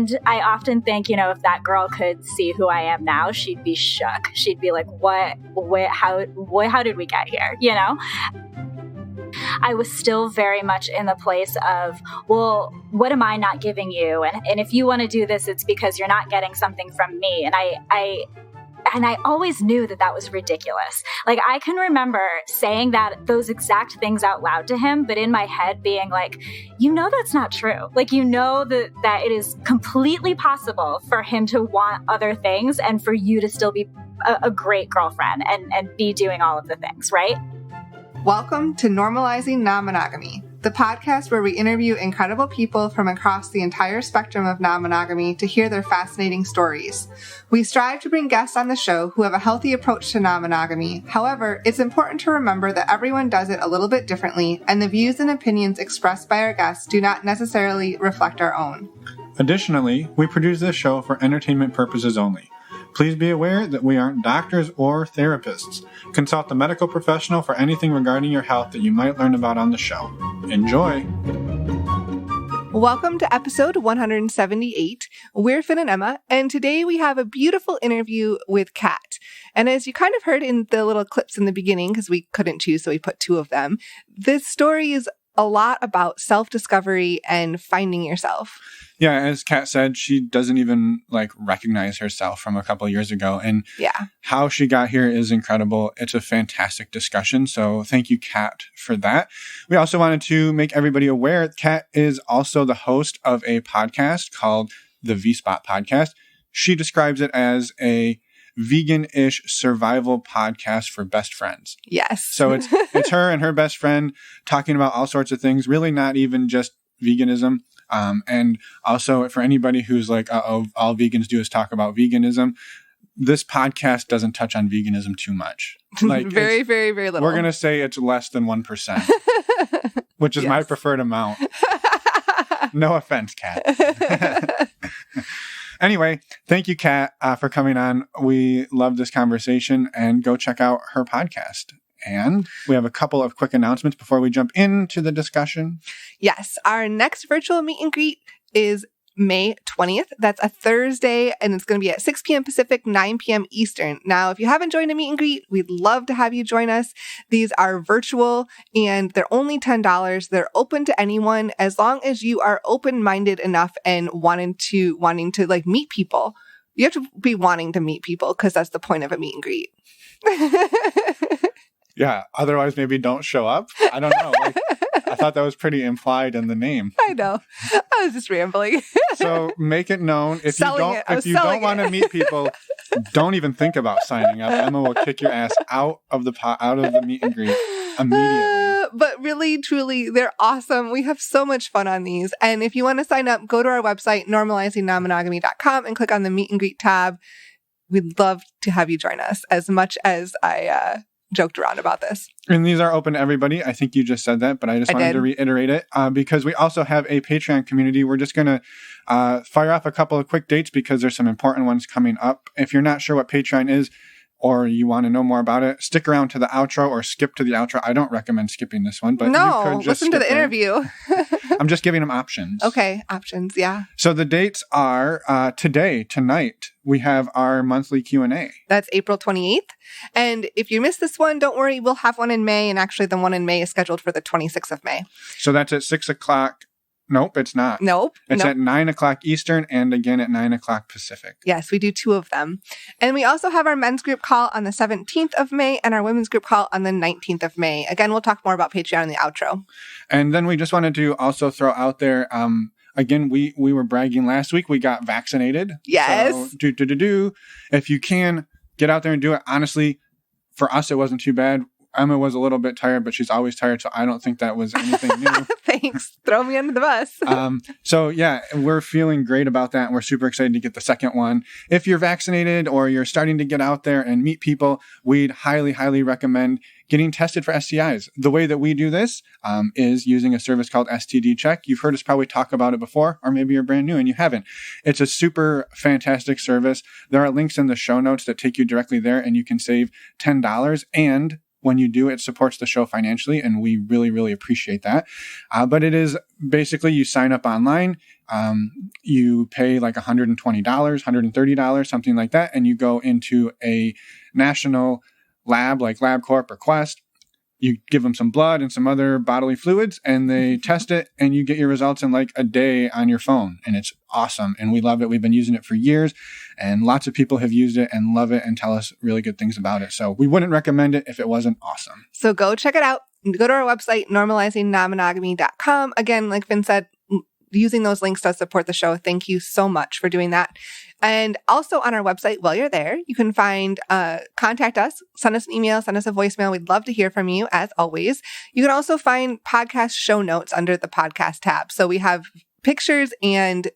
And I often think, if that girl could see who I am now, she'd be shook. She'd be like, how did we get here? I was still very much in the place of, well, what am I not giving you? And if you want to do this, it's because you're not getting something from me. And I always knew that was ridiculous. Like, I can remember saying those exact things out loud to him, but in my head being like, that's not true. Like, that it is completely possible for him to want other things and for you to still be a great girlfriend and be doing all of the things, right? Welcome to Normalizing Non-Monogamy, the podcast where we interview incredible people from across the entire spectrum of non-monogamy to hear their fascinating stories. We strive to bring guests on the show who have a healthy approach to non-monogamy. However, it's important to remember that everyone does it a little bit differently, and the views and opinions expressed by our guests do not necessarily reflect our own. Additionally, we produce this show for entertainment purposes only. Please be aware that we aren't doctors or therapists. Consult a medical professional for anything regarding your health that you might learn about on the show. Enjoy! Welcome to episode 178. We're Finn and Emma, and today we have a beautiful interview with Katt. And as you kind of heard in the little clips in the beginning, because we couldn't choose, so we put two of them, this story is a lot about self-discovery and finding yourself. Yeah, as Katt said, she doesn't even recognize herself from a couple of years ago. And how she got here is incredible. It's a fantastic discussion. So thank you, Katt, for that. We also wanted to make everybody aware Katt is also the host of a podcast called the V-Spot Podcast. She describes it as a vegan-ish survival podcast for best friends. Yes. So it's her and her best friend talking about all sorts of things, really not even just veganism. And also for anybody who's like, all vegans do is talk about veganism, this podcast doesn't touch on veganism too much. Very, very, very little. We're going to say it's less than 1%, which is my preferred amount. No offense, Katt. Anyway, thank you, Katt, for coming on. We love this conversation, and go check out her podcast. And we have a couple of quick announcements before we jump into the discussion. Yes, our next virtual meet and greet is May 20th. That's a Thursday, and it's going to be at 6 p.m. Pacific, 9 p.m. Eastern. Now, if you haven't joined a meet and greet, we'd love to have you join us. These are virtual, and they're only $10. They're open to anyone as long as you are open-minded enough and wanting to meet people. You have to be wanting to meet people because that's the point of a meet and greet. Yeah, otherwise maybe don't show up. I don't know. I thought that was pretty implied in the name. I know. I was just rambling. So make it known. If you don't want to meet people, don't even think about signing up. Emma will kick your ass out of the meet and greet immediately. But really, truly, they're awesome. We have so much fun on these. And if you want to sign up, go to our website, normalizingnonmonogamy.com, and click on the meet and greet tab. We'd love to have you join us, as much as I joked around about this. And these are open to everybody. I think you just said that, but I wanted to reiterate it because we also have a Patreon community. We're just going to fire off a couple of quick dates because there's some important ones coming up. If you're not sure what Patreon is or you want to know more about it, stick around to the outro or skip to the outro. I don't recommend skipping this one, but you could just listen to the interview. I'm just giving them options. Okay, options, yeah. So the dates are tonight, we have our monthly Q&A. That's April 28th. And if you missed this one, don't worry, we'll have one in May. And actually the one in May is scheduled for the 26th of May. So that's at 6 o'clock. Nope, it's not. Nope. It's at 9 o'clock Eastern and again at 9 o'clock Pacific. Yes, we do two of them. And we also have our men's group call on the 17th of May and our women's group call on the 19th of May. Again, we'll talk more about Patreon in the outro. And then we just wanted to also throw out there, again, we were bragging last week. We got vaccinated. Yes. So, if you can, get out there and do it. Honestly, for us, it wasn't too bad. Emma was a little bit tired, but she's always tired, so I don't think that was anything new. Thanks. Throw me under the bus. So, yeah, we're feeling great about that, and we're super excited to get the second one. If you're vaccinated or you're starting to get out there and meet people, we'd highly, highly recommend getting tested for STIs. The way that we do this is using a service called STD Check. You've heard us probably talk about it before, or maybe you're brand new and you haven't. It's a super fantastic service. There are links in the show notes that take you directly there, and you can save $10. And when you do, it supports the show financially, and we really, really appreciate that. But it is basically you sign up online, you pay like $120, $130, something like that, and you go into a national lab like LabCorp or Quest. You give them some blood and some other bodily fluids, and they test it, and you get your results in like a day on your phone. And it's awesome. And we love it. We've been using it for years, and lots of people have used it and love it and tell us really good things about it. So we wouldn't recommend it if it wasn't awesome. So go check it out. Go to our website, normalizingnonmonogamy.com. Again, like Finn said, using those links does support the show. Thank you so much for doing that. And also on our website, while you're there, you can find, contact us, send us an email, send us a voicemail. We'd love to hear from you, as always. You can also find podcast show notes under the podcast tab. So we have pictures and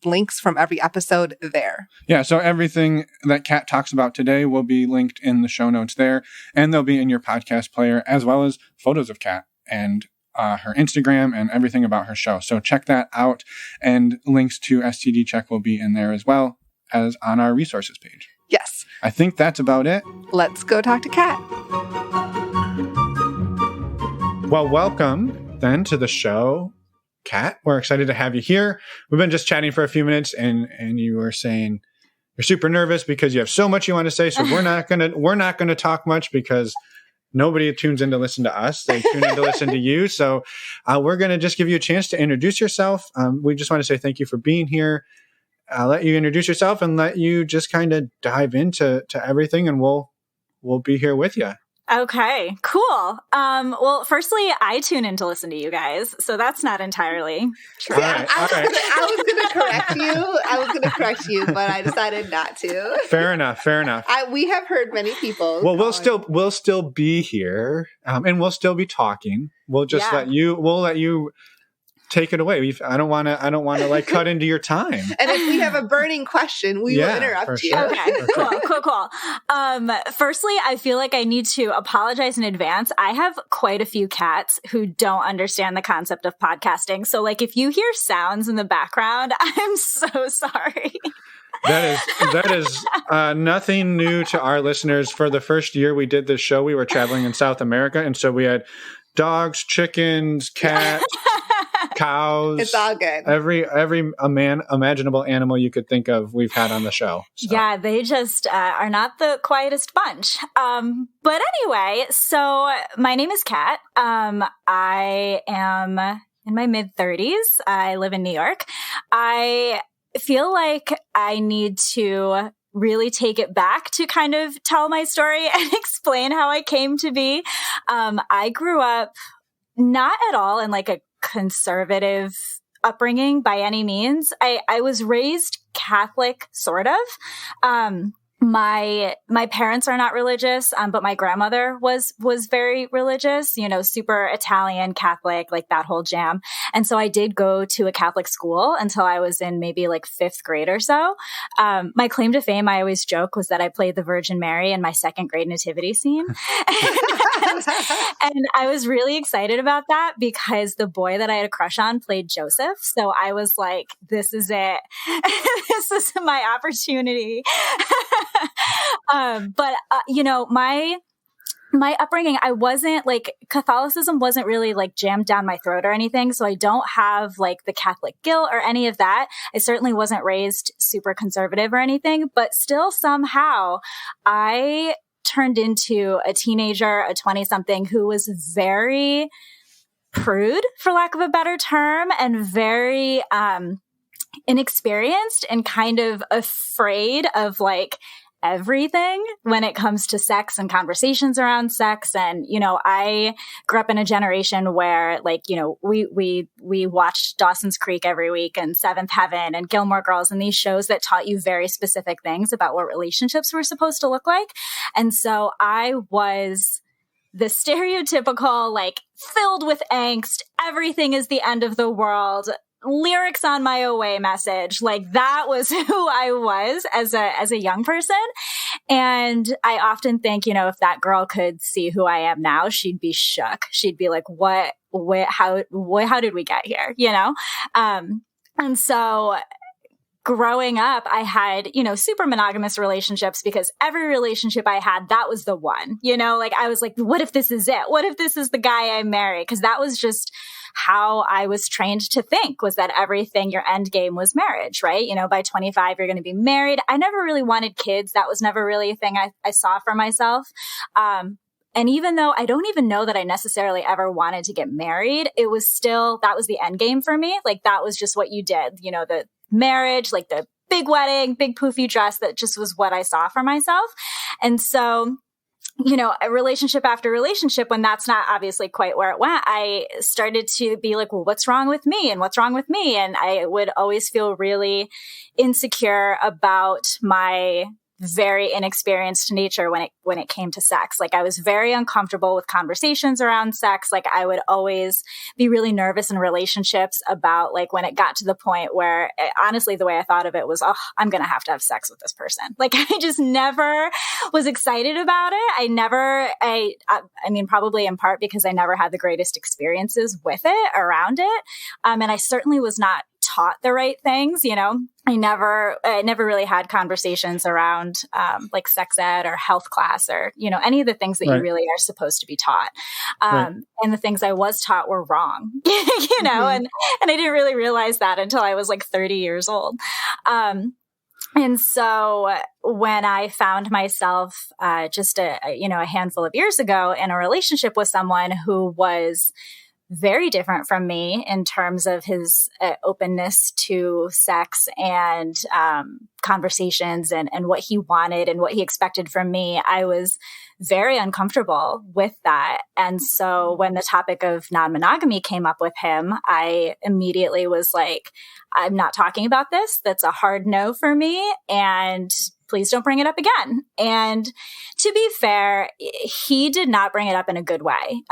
links from every episode there. Yeah, so everything that Katt talks about today will be linked in the show notes there, and they'll be in your podcast player, as well as photos of Katt and her Instagram and everything about her show. So check that out, and links to STD Check will be in there as well as on our resources page. Yes. I think that's about it. Let's go talk to Katt. Well, welcome then to the show, Katt. We're excited to have you here. We've been just chatting for a few minutes, and you were saying you're super nervous because you have so much you want to say. So we're not gonna talk much because nobody tunes in to listen to us. They tune in to listen to you. So we're going to just give you a chance to introduce yourself. We just want to say thank you for being here. I'll let you introduce yourself and let you just kind of dive into everything, and we'll be here with you. Okay, cool. Well, firstly, I tune in to listen to you guys, so that's not entirely true. Yeah, I was going to correct you. I was going to correct you, but I decided not to. Fair enough. We have heard many people. Well, we'll still be here, and we'll still be talking. We'll just let you take it away. I don't want to like cut into your time. And if we have a burning question, we will interrupt you. Sure. Okay, cool. Firstly, I feel like I need to apologize in advance. I have quite a few cats who don't understand the concept of podcasting. So like if you hear sounds in the background, I'm so sorry. That is nothing new to our listeners. For the first year we did this show, we were traveling in South America, and so we had dogs, chickens, cats, cows. It's all good. Every imaginable animal you could think of, we've had on the show. So. Yeah, they just are not the quietest bunch. But anyway, so my name is Katt. I am in my mid-30s. I live in New York. I feel like I need to really take it back to kind of tell my story and explain how I came to be. I grew up not at all in like a conservative upbringing by any means. I was raised Catholic, sort of. My parents are not religious, but my grandmother was very religious, super Italian Catholic, like that whole jam. And so I did go to a Catholic school until I was in maybe like 5th grade or so. My claim to fame, I always joke, was that I played the Virgin Mary in my 2nd grade nativity scene. And I was really excited about that because the boy that I had a crush on played Joseph. So I was like, this is it. This is my opportunity. My upbringing, I wasn't like, Catholicism wasn't really like jammed down my throat or anything. So I don't have like the Catholic guilt or any of that. I certainly wasn't raised super conservative or anything, but still somehow I turned into a teenager, a 20-something who was very prude, for lack of a better term, and very inexperienced and kind of afraid of like everything when it comes to sex and conversations around sex. And, I grew up in a generation where like, we watched Dawson's Creek every week and Seventh Heaven and Gilmore Girls and these shows that taught you very specific things about what relationships were supposed to look like. And so I was the stereotypical, like filled with angst, everything is the end of the world, lyrics on my away message. Like that was who I was as a young person. And I often think, if that girl could see who I am now, she'd be shook. She'd be like, how did we get here? And so growing up, I had, super monogamous relationships because every relationship I had, that was the one, like I was like, what if this is it? What if this is the guy I marry? Because that was just how I was trained to think, was that everything, your end game was marriage, right? By 25, you're going to be married. I never really wanted kids. That was never really a thing I saw for myself. And even though I don't even know that I necessarily ever wanted to get married, it was still, that was the end game for me. Like that was just what you did, the marriage, like the big wedding, big poofy dress, that just was what I saw for myself. And so, a relationship after relationship, when that's not obviously quite where it went, I started to be like, well, what's wrong with me? And what's wrong with me? And I would always feel really insecure about my very inexperienced nature when it came to sex. Like I was very uncomfortable with conversations around sex. Like I would always be really nervous in relationships about like when it got to the point where honestly, the way I thought of it was, oh, I'm going to have sex with this person. Like I just never was excited about it. I mean, probably in part because I never had the greatest experiences with it around it. And I certainly was not taught the right things, I never really had conversations around like sex ed or health class or, any of the things that you really are supposed to be taught. And the things I was taught were wrong, and I didn't really realize that until I was like 30 years old. And so when I found myself just a handful of years ago in a relationship with someone who was very different from me in terms of his openness to sex and conversations and what he wanted and what he expected from me, I was very uncomfortable with that. And so when the topic of non-monogamy came up with him, I immediately was like, I'm not talking about this. That's a hard no for me. And please don't bring it up again. And to be fair, he did not bring it up in a good way.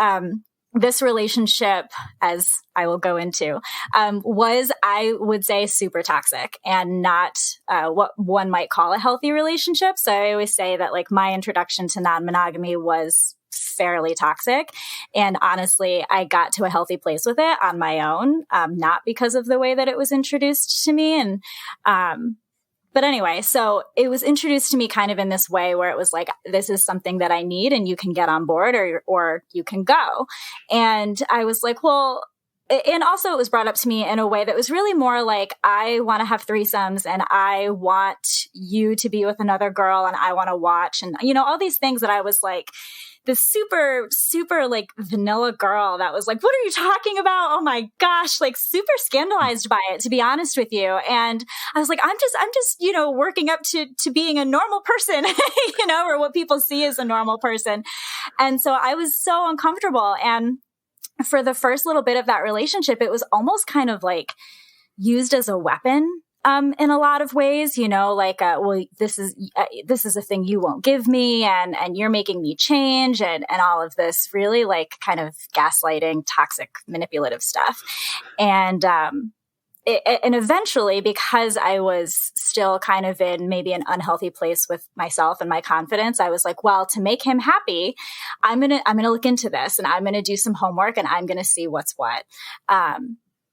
This relationship, as I will go into, was, I would say, super toxic and not what one might call a healthy relationship. So I always say that like my introduction to non-monogamy was fairly toxic. And honestly, I got to a healthy place with it on my own, not because of the way that it was introduced to me. And but anyway, so it was introduced to me kind of in this way where it was like, this is something that I need and you can get on board or you can go. And I was like, well, and also it was brought up to me in a way that was really more like, I want to have threesomes and I want you to be with another girl and I want to watch and, all these things that I was like, this super, super like vanilla girl that was like, what are you talking about? Oh my gosh, like super scandalized by it, to be honest with you. And I was like, I'm just, working up to being a normal person, or what people see as a normal person. And so I was so uncomfortable. And for the first little bit of that relationship, it was almost kind of like used as a weapon. In a lot of ways, like, well, this is a thing you won't give me and you're making me change and all of this really like kind of gaslighting, toxic, manipulative stuff. And eventually, because I was still kind of in maybe an unhealthy place with myself and my confidence, I was like, well, to make him happy, I'm going to look into this and I'm going to do some homework and I'm going to see what's what.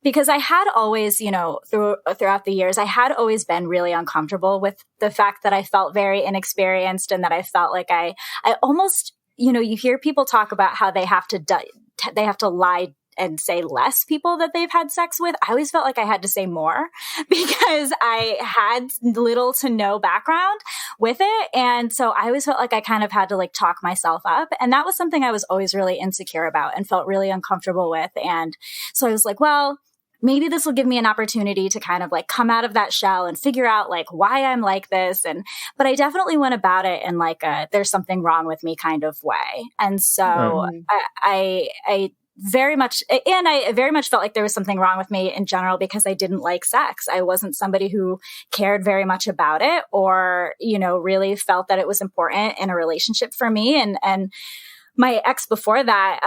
Because I had always, throughout the years, I had always been really uncomfortable with the fact that I felt very inexperienced and that I felt like I almost, you hear people talk about how they have to lie and say less people that they've had sex with. I always felt like I had to say more because I had little to no background with it. And so I always felt like I kind of had to like talk myself up. And that was something I was always really insecure about and felt really uncomfortable with. And so I was like, well, maybe this will give me an opportunity to kind of like come out of that shell and figure out like why I'm like this. But I definitely went about it in like there's something wrong with me kind of way. And so I very much felt like there was something wrong with me in general because I didn't like sex. I wasn't somebody who cared very much about it or, really felt that it was important in a relationship for me. And my ex before that,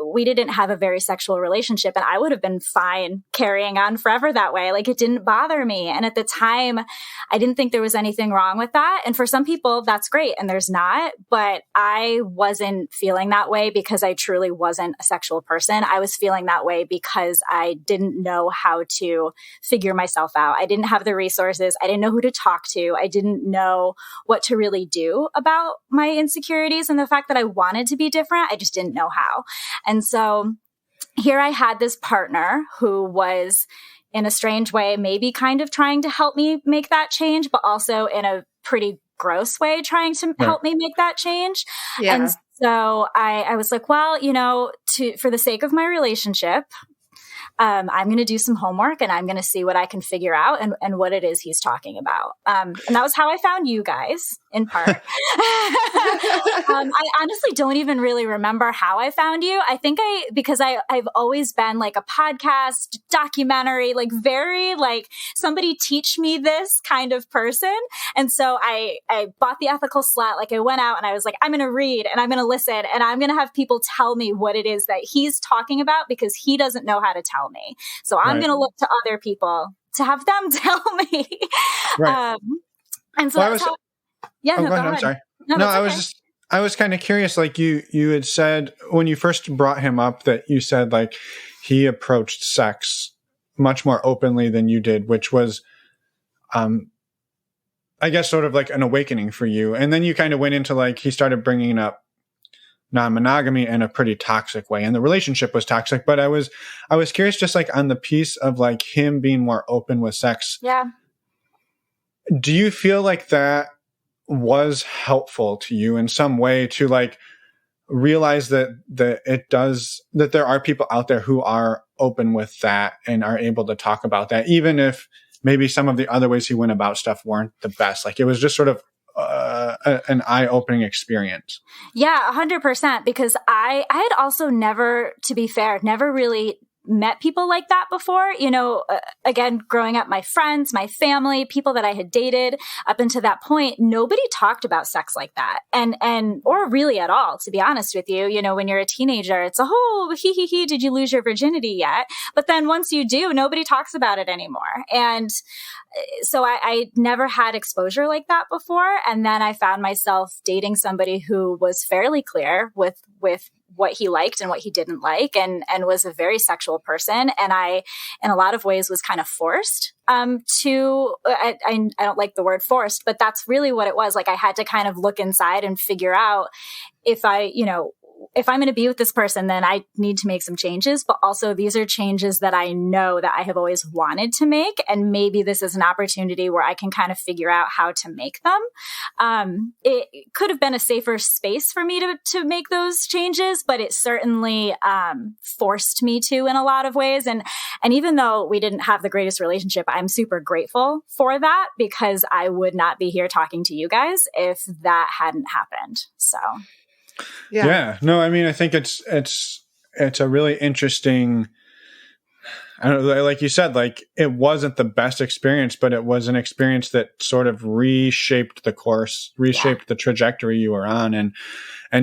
we didn't have a very sexual relationship, and I would have been fine carrying on forever that way. Like, it didn't bother me. And at the time, I didn't think there was anything wrong with that. And for some people, that's great. And there's not. But I wasn't feeling that way because I truly wasn't a sexual person. I was feeling that way because I didn't know how to figure myself out. I didn't have the resources. I didn't know who to talk to. I didn't know what to really do about my insecurities and the fact that I wanted to be different. I just didn't know how. And so here I had this partner who was, in a strange way, maybe kind of trying to help me make that change, but also in a pretty gross way trying to help me make that change. Yeah. And so I was like, well, you know, for the sake of my relationship, I'm going to do some homework and I'm going to see what I can figure out and what it is he's talking about. And that was how I found you guys, in part. I honestly don't even really remember how I found you. I think because I've always been like a podcast, documentary, like very like somebody teach me this kind of person. And so I bought The Ethical Slut. Like, I went out and I was like, I'm going to read and I'm going to listen and I'm going to have people tell me what it is that he's talking about because he doesn't know how to tell me. So I'm going to look to other people to have them tell me. Right. And so that's how. Yeah, go ahead. I'm sorry. No, I was kind of curious. Like you had said when you first brought him up that you said like he approached sex much more openly than you did, which was, I guess, sort of like an awakening for you. And then you kind of went into like he started bringing up non-monogamy in a pretty toxic way, and the relationship was toxic. But I was curious, just like on the piece of like him being more open with sex. Yeah. Do you feel like that was helpful to you in some way to like realize that there are people out there who are open with that and are able to talk about that, even if maybe some of the other ways he went about stuff weren't the best? Like, it was just sort of an eye-opening experience. Yeah, 100%. Because I had also never really met people like that before. You know, again, growing up, my friends, my family, people that I had dated up until that point, nobody talked about sex like that. Or really at all, to be honest with you. You know, when you're a teenager, it's did you lose your virginity yet? But then once you do, nobody talks about it anymore. And so I never had exposure like that before. And then I found myself dating somebody who was fairly clear with what he liked and what he didn't like, and was a very sexual person. And I, in a lot of ways, was kind of forced I don't like the word forced, but that's really what it was. Like, I had to kind of look inside and figure out if I'm going to be with this person, then I need to make some changes. But also, these are changes that I know that I have always wanted to make. And maybe this is an opportunity where I can kind of figure out how to make them. It could have been a safer space for me to make those changes, but it certainly forced me to in a lot of ways. And even though we didn't have the greatest relationship, I'm super grateful for that, because I would not be here talking to you guys if that hadn't happened. So. Yeah. No, I mean, I think it's a really interesting, I don't know, like you said, like, it wasn't the best experience, but it was an experience that sort of reshaped the course, the trajectory you were on. And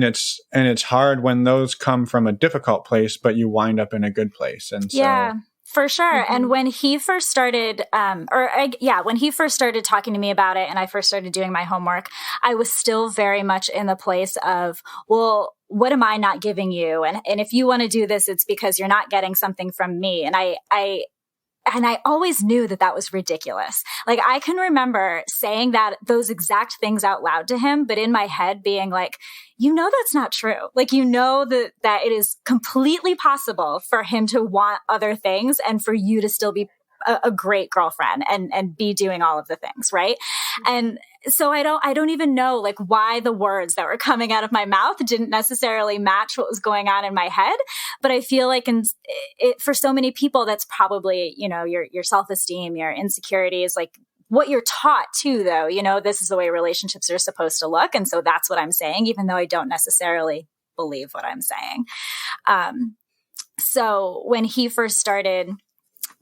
it's hard when those come from a difficult place, but you wind up in a good place. And so. Yeah. For sure. Mm-hmm. And when he first started, when he first started talking to me about it and I first started doing my homework, I was still very much in the place of, well, what am I not giving you? And if you want to do this, it's because you're not getting something from me. And I always knew that was ridiculous. Like, I can remember saying those exact things out loud to him, but in my head being like, that's not true. Like, that it is completely possible for him to want other things and for you to still be a great girlfriend and be doing all of the things. Right. And so I don't even know like why the words that were coming out of my mouth didn't necessarily match what was going on in my head. But I feel like for so many people, that's probably, your self-esteem, your insecurities, like what you're taught too, though, this is the way relationships are supposed to look. And so that's what I'm saying, even though I don't necessarily believe what I'm saying. So when he first started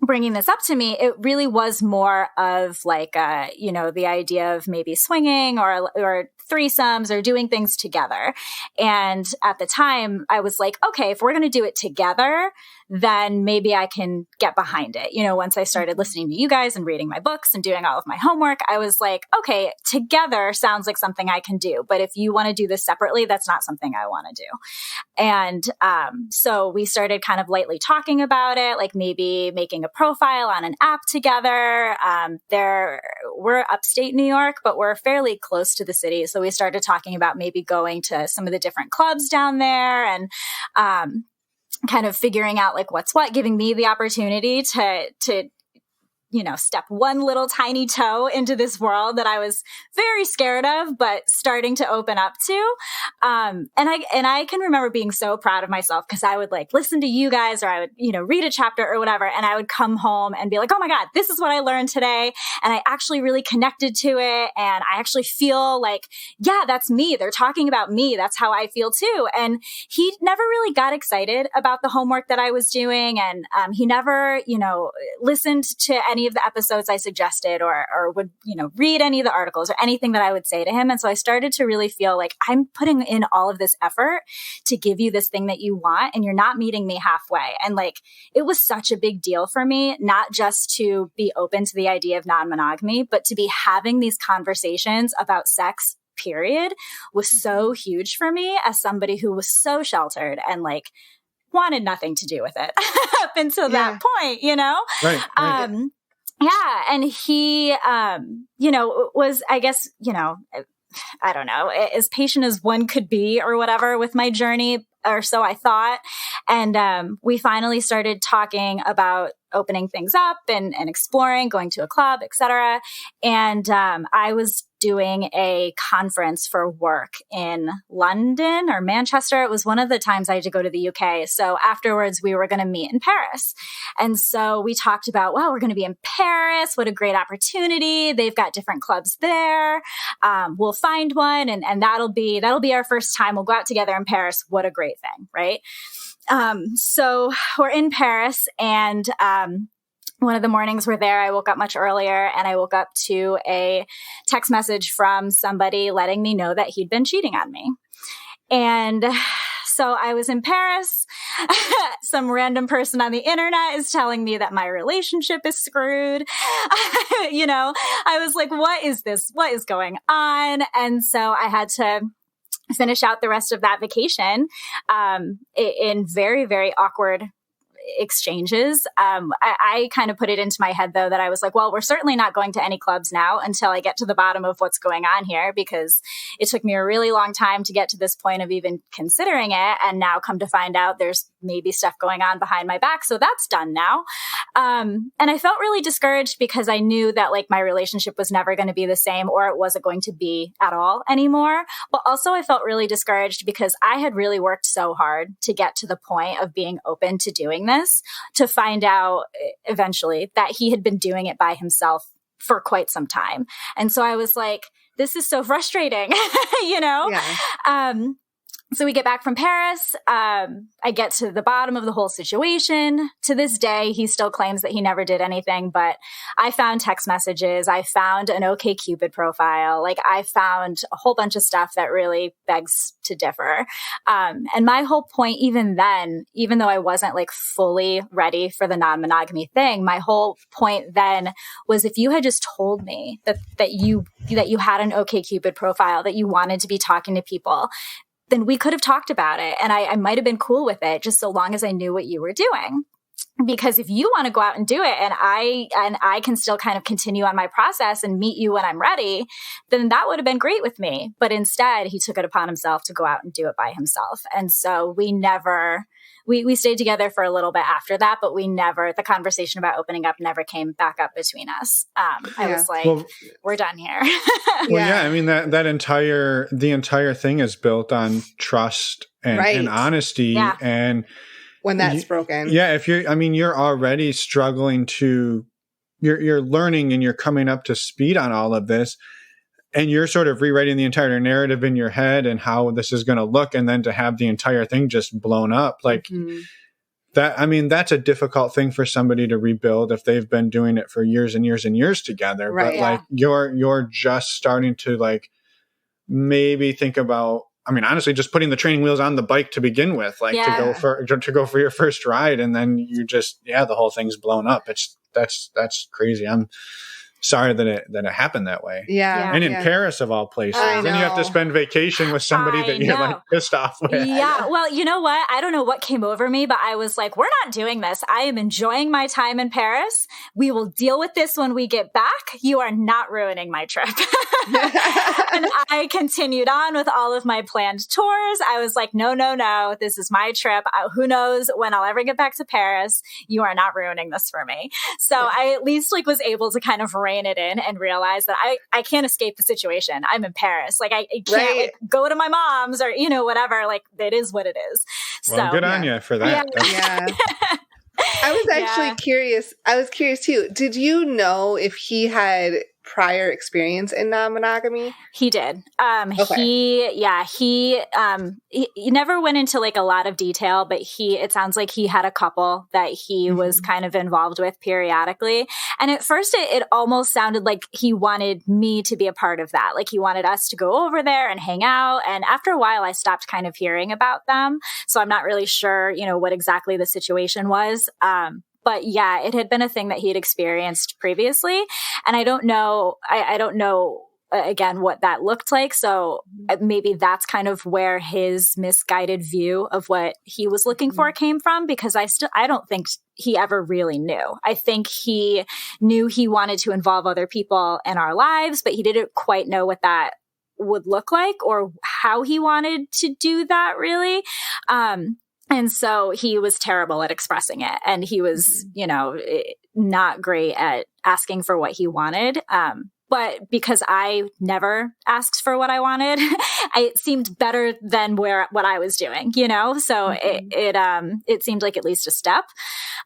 bringing this up to me, it really was more of like, the idea of maybe swinging or threesomes or doing things together. And at the time I was like, okay, if we're going to do it together, then maybe I can get behind it. Once I started listening to you guys and reading my books and doing all of my homework, I was like, okay, together sounds like something I can do. But if you want to do this separately, that's not something I want to do. And so we started kind of lightly talking about it, like maybe making a profile on an app together. We're upstate New York, but we're fairly close to the city. So we started talking about maybe going to some of the different clubs down there and kind of figuring out like what's what, giving me the opportunity to step one little tiny toe into this world that I was very scared of, but starting to open up to. And I can remember being so proud of myself because I would like listen to you guys or I would, read a chapter or whatever. And I would come home and be like, oh my God, this is what I learned today. And I actually really connected to it. And I actually feel like, yeah, that's me. They're talking about me. That's how I feel too. And he never really got excited about the homework that I was doing. And he never, listened to any of the episodes I suggested or would, read any of the articles or anything that I would say to him. And so I started to really feel like I'm putting in all of this effort to give you this thing that you want and you're not meeting me halfway. And like, it was such a big deal for me, not just to be open to the idea of non-monogamy, but to be having these conversations about sex, period, was so huge for me as somebody who was so sheltered and like wanted nothing to do with it up until that point, Right. Yeah. And he, was, I guess, I don't know, as patient as one could be or whatever with my journey, or so I thought. And we finally started talking about opening things up and exploring, going to a club, etc. And I was doing a conference for work in London or Manchester. It was one of the times I had to go to the UK. So afterwards, we were going to meet in Paris. And so we talked about, wow, we're going to be in Paris. What a great opportunity. They've got different clubs there. We'll find one and that'll be our first time. We'll go out together in Paris. What a great thing, right? So we're in Paris and one of the mornings we're there, I woke up much earlier and I woke up to a text message from somebody letting me know that he'd been cheating on me. And so I was in Paris. Some random person on the internet is telling me that my relationship is screwed. I was like, what is this? What is going on? And so I had to finish out the rest of that vacation in very, very awkward exchanges. I kind of put it into my head though that I was like, well, we're certainly not going to any clubs now until I get to the bottom of what's going on here, because it took me a really long time to get to this point of even considering it. And now come to find out there's maybe stuff going on behind my back. So that's done now. And I felt really discouraged because I knew that like my relationship was never going to be the same or it wasn't going to be at all anymore. But also I felt really discouraged because I had really worked so hard to get to the point of being open to doing this, to find out eventually that he had been doing it by himself for quite some time. And so I was like, this is so frustrating, Yeah. So we get back from Paris. I get to the bottom of the whole situation. To this day, he still claims that he never did anything, but I found text messages. I found an OkCupid profile. Like I found a whole bunch of stuff that really begs to differ. And my whole point, even then, even though I wasn't like fully ready for the non-monogamy thing, my whole point then was if you had just told me that you had an OkCupid profile, that you wanted to be talking to people, then we could have talked about it. And I might have been cool with it just so long as I knew what you were doing. Because if you want to go out and do it and I can still kind of continue on my process and meet you when I'm ready, then that would have been great with me. But instead, he took it upon himself to go out and do it by himself. And so we stayed together for a little bit after that, but the conversation about opening up never came back up between us. I was like, we're done here. I mean, the entire thing is built on trust and honesty. Yeah. And when that's broken. Yeah. If you're already struggling you're learning and you're coming up to speed on all of this, and you're sort of rewriting the entire narrative in your head and how this is going to look. And then to have the entire thing just blown up, like that's a difficult thing for somebody to rebuild if they've been doing it for years and years and years together. Right, but like you're just starting to like maybe think about, I mean, honestly, just putting the training wheels on the bike to begin with, like to go for your first ride. And then you just, the whole thing's blown up. That's crazy. I'm sorry that it happened that way. Yeah. And in Paris of all places. Then you have to spend vacation with somebody that you're like pissed off with. Yeah. Well, you know what? I don't know what came over me, but I was like, we're not doing this. I am enjoying my time in Paris. We will deal with this when we get back. You are not ruining my trip. And I continued on with all of my planned tours. I was like, no, this is my trip. Who knows when I'll ever get back to Paris? You are not ruining this for me. So I at least like was able to kind of rein it in and realize that I can't escape the situation. I'm in Paris. Like I can't like, go to my mom's or, whatever. Like it is what it is. Well, good on you for that. Yeah. I was actually curious. I was curious too. Did you know if he had prior experience in non-monogamy? He did. He never went into like a lot of detail, but it sounds like he had a couple that he was kind of involved with periodically. And at first it almost sounded like he wanted me to be a part of that. Like he wanted us to go over there and hang out. And after a while I stopped kind of hearing about them. So I'm not really sure, what exactly the situation was. But yeah, it had been a thing that he had experienced previously. And I don't know, again, what that looked like. So maybe that's kind of where his misguided view of what he was looking for came from, because I don't think he ever really knew. I think he knew he wanted to involve other people in our lives, but he didn't quite know what that would look like or how he wanted to do that really. And so he was terrible at expressing it. And he was, not great at asking for what he wanted. But because I never asked for what I wanted, it seemed better than what I was doing, So it seemed like at least a step.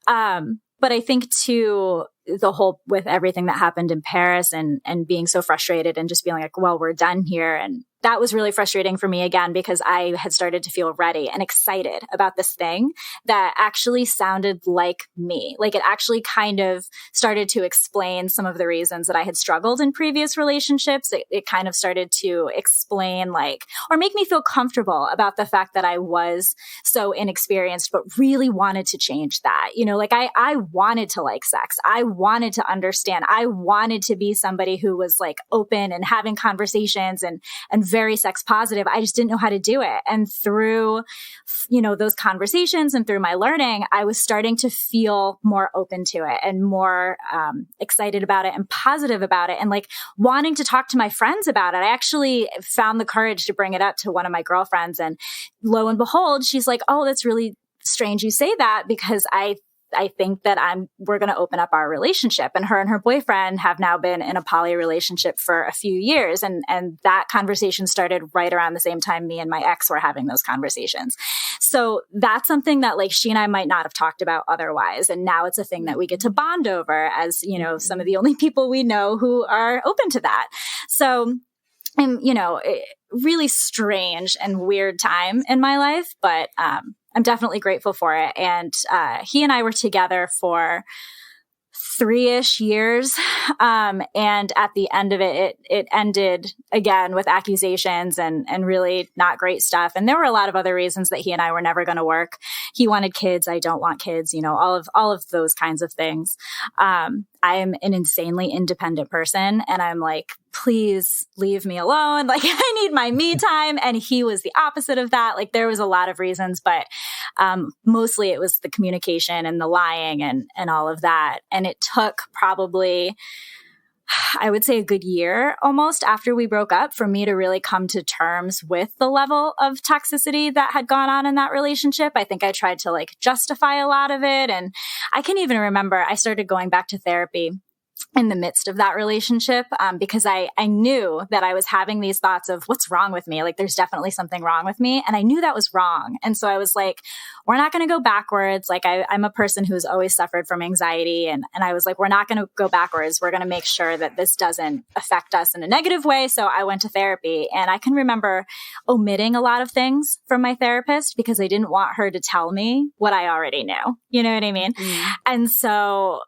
But I think too, the whole with everything that happened in Paris and being so frustrated and just feeling like, well, we're done here. And that was really frustrating for me again, because I had started to feel ready and excited about this thing that actually sounded like me. Like it actually kind of started to explain some of the reasons that I had struggled in previous relationships. It kind of started to explain or make me feel comfortable about the fact that I was so inexperienced, but really wanted to change that. I wanted to like sex. I wanted to understand. I wanted to be somebody who was like open and having conversations and very sex positive. I just didn't know how to do it. And through, those conversations and through my learning, I was starting to feel more open to it and more excited about it and positive about it and like wanting to talk to my friends about it. I actually found the courage to bring it up to one of my girlfriends, and lo and behold, she's like, oh, that's really strange you say that, because I think that we're going to open up our relationship. And her boyfriend have now been in a poly relationship for a few years. And that conversation started right around the same time me and my ex were having those conversations. So that's something that like she and I might not have talked about otherwise. And now it's a thing that we get to bond over as, some of the only people we know who are open to that. So, really strange and weird time in my life, but, I'm definitely grateful for it. And he and I were together for 3-ish years. And at the end of it ended again with accusations and really not great stuff. And there were a lot of other reasons that he and I were never going to work. He wanted kids. I don't want kids, all of those kinds of things. I am an insanely independent person, and I'm like, please leave me alone. Like I need my me time. And he was the opposite of that. Like there was a lot of reasons, but mostly it was the communication and the lying and all of that. And it took probably, I would say, a good year almost after we broke up for me to really come to terms with the level of toxicity that had gone on in that relationship. I think I tried to like justify a lot of it. And I can even remember I started going back to therapy in the midst of that relationship, because I knew that I was having these thoughts of what's wrong with me? Like, there's definitely something wrong with me. And I knew that was wrong. And so I was like, we're not going to go backwards. Like, I'm a person who's always suffered from anxiety. And I was like, we're not going to go backwards. We're going to make sure that this doesn't affect us in a negative way. So I went to therapy, and I can remember omitting a lot of things from my therapist because I didn't want her to tell me what I already knew. You know what I mean? And so,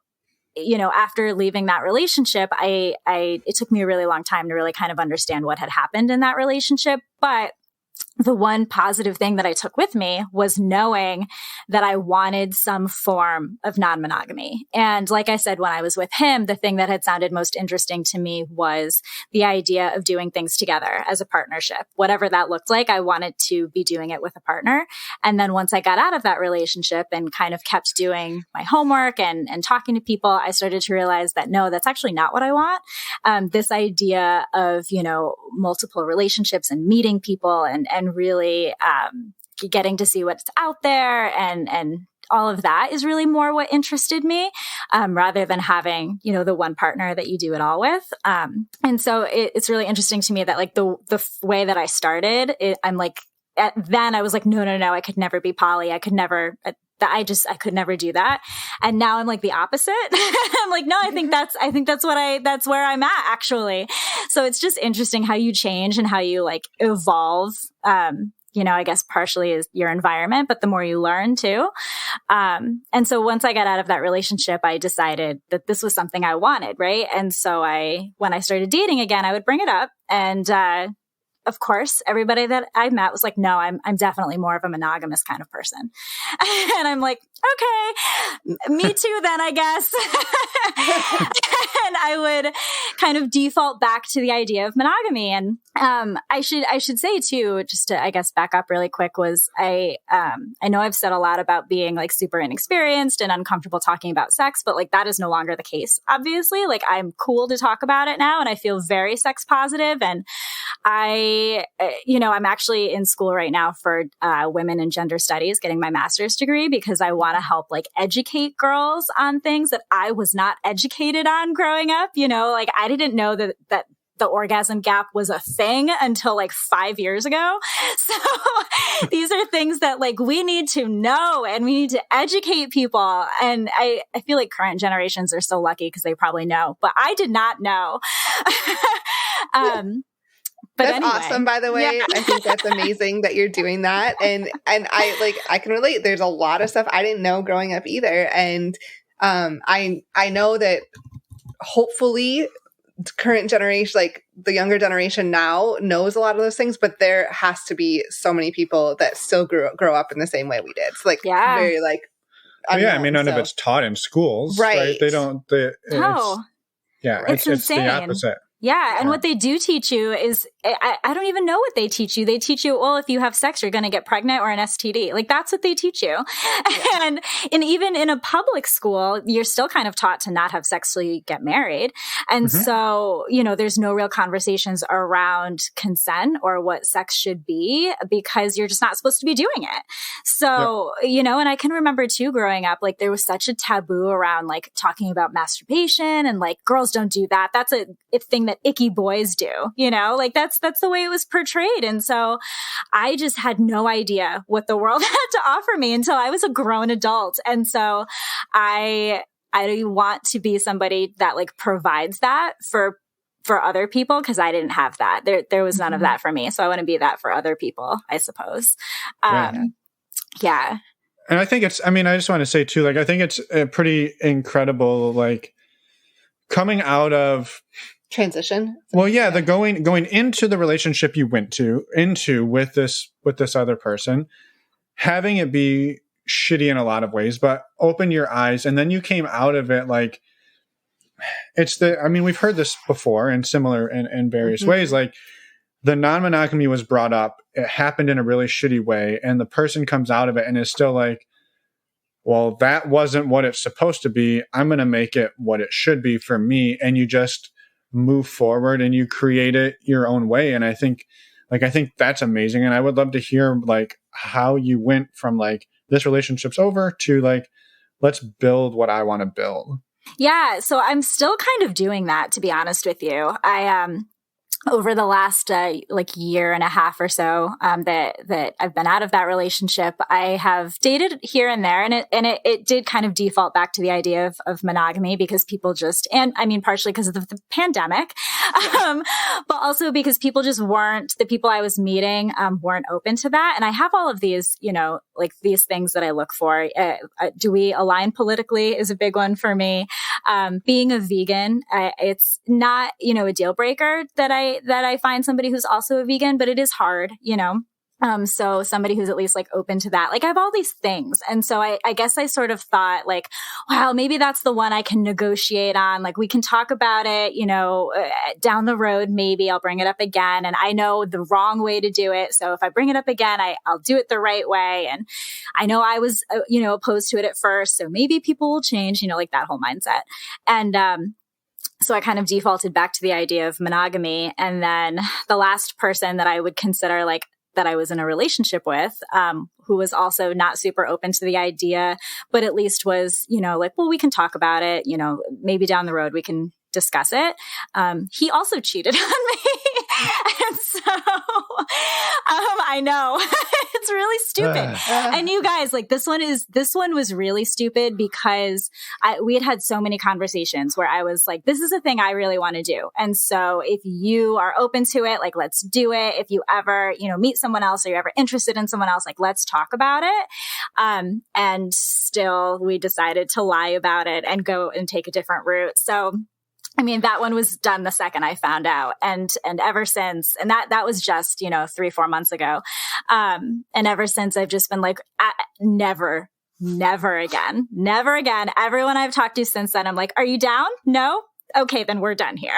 you know, after leaving that relationship, it took me a really long time to really kind of understand what had happened in that relationship. But the one positive thing that I took with me was knowing that I wanted some form of non-monogamy. And like I said, when I was with him, the thing that had sounded most interesting to me was the idea of doing things together as a partnership. Whatever that looked like, I wanted to be doing it with a partner. And then once I got out of that relationship and kind of kept doing my homework and talking to people, I started to realize that no, that's actually not what I want. This idea of, you know, multiple relationships and meeting people and really getting to see what's out there and all of that is really more what interested me, rather than having, you know, the one partner that you do it all with. And so it's really interesting to me that like the way that I started, I'm like, then I was like, no, I could never be poly. I could never, I could never do that. And now I'm like the opposite. I'm like, no, I think that's where I'm at actually. So it's just interesting how you change and how you like evolve. You know, I guess partially is your environment, but the more you learn too. And so once I got out of that relationship, I decided that this was something I wanted. Right. And so when I started dating again, I would bring it up, and, of course, everybody that I met was like, no, I'm definitely more of a monogamous kind of person. And I'm like, okay, me too then, I guess. And I would kind of default back to the idea of monogamy. And I should say too, just to, I guess, back up really quick, was I know I've said a lot about being like super inexperienced and uncomfortable talking about sex, but like that is no longer the case, obviously. Like I'm cool to talk about it now, and I feel very sex positive. And I'm actually in school right now for women and gender studies, getting my master's degree, because I want to help like educate girls on things that I was not educated on growing up. You know, like I didn't know that the orgasm gap was a thing until like 5 years ago. So these are things that like we need to know, and we need to educate people. And I feel like current generations are so lucky because they probably know, but I did not know. But that's anyway. Awesome, by the way. Yeah. I think that's amazing that you're doing that. And I can relate. There's a lot of stuff I didn't know growing up either. And I know that hopefully current generation, like the younger generation now, knows a lot of those things, but there has to be so many people that still grow up in the same way we did. It's like very like unknown, I mean, none of it's taught in schools, right? They don't. It's insane. The opposite. Yeah. And what they do teach you is, I don't even know what they teach you. They teach you, well, if you have sex, you're going to get pregnant or an STD. Like that's what they teach you. Yeah. And even in a public school, you're still kind of taught to not have sex till you get married. And so, you know, there's no real conversations around consent or what sex should be, because you're just not supposed to be doing it. So, you know, and I can remember too, growing up, like there was such a taboo around like talking about masturbation, and like girls don't do that. That's a thing that icky boys do, you know, like that's the way it was portrayed. And so I just had no idea what the world had to offer me until I was a grown adult. And so I want to be somebody that like provides that for other people, because I didn't have that. There was none of that for me. So I want to be that for other people, I suppose. Yeah. And I think I just want to say too, like, I think it's a pretty incredible, like coming out of transition. Well, yeah, the going into the relationship you went into with this other person, having it be shitty in a lot of ways, but open your eyes, and then you came out of it like we've heard this before in similar in various ways. Like the non-monogamy was brought up, it happened in a really shitty way, and the person comes out of it and is still like, well, that wasn't what it's supposed to be. I'm going to make it what it should be for me. And you just move forward and you create it your own way. And I think that's amazing. And I would love to hear like how you went from like this relationship's over to like, let's build what I want to build. Yeah. So I'm still kind of doing that, to be honest with you. Over the last year and a half or so that I've been out of that relationship, I have dated here and there, and it did kind of default back to the idea of monogamy because people just, and I mean partially because of the pandemic, but also because people just weren't, the people I was meeting weren't open to that. And I have all of these, these things that I look for. Do we align politically is a big one for me. Being a vegan, it's not, a deal breaker that I find somebody who's also a vegan, but it is hard, so somebody who's at least open to that, I have all these things. And so I guess I sort of thought wow, maybe that's the one I can negotiate on. We can talk about it, down the road, maybe I'll bring it up again. And I know the wrong way to do it. So if I bring it up again, I'll do it the right way. And I know I was, opposed to it at first. So maybe people will change, that whole mindset. And, so I kind of defaulted back to the idea of monogamy. And then the last person that I would consider that I was in a relationship with, who was also not super open to the idea, but at least was, well, we can talk about it, maybe down the road we can discuss it. He also cheated on me. And so, I know it's really stupid. And you guys, this one was really stupid because we had so many conversations where I was like, this is a thing I really want to do. And so if you are open to it, let's do it. If you ever, meet someone else or you're ever interested in someone else, let's talk about it. And still we decided to lie about it and go and take a different route. So I mean, that one was done the second I found out. And ever since, and that was just, 3-4 months ago. And ever since I've just been never again. Everyone I've talked to since then, I'm like, are you down? No? Okay, then we're done here.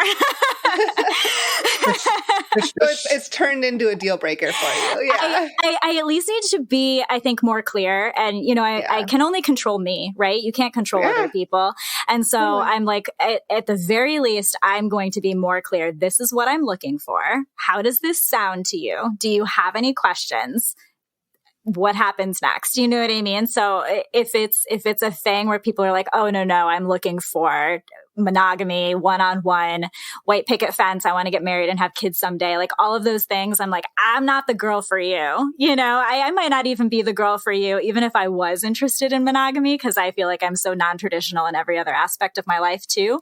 It's turned into a deal breaker for you. Yeah. I at least need to be, I think, more clear. And, I can only control me, right? You can't control other people. And so I'm at the very least, I'm going to be more clear. This is what I'm looking for. How does this sound to you? Do you have any questions? What happens next? You know what I mean? So if it's a thing where people are like, oh, no, I'm looking for monogamy, one-on-one, white picket fence, I want to get married and have kids someday, all of those things, I'm like, I'm not the girl for you. I might not even be the girl for you, even if I was interested in monogamy, because I feel like I'm so non-traditional in every other aspect of my life too.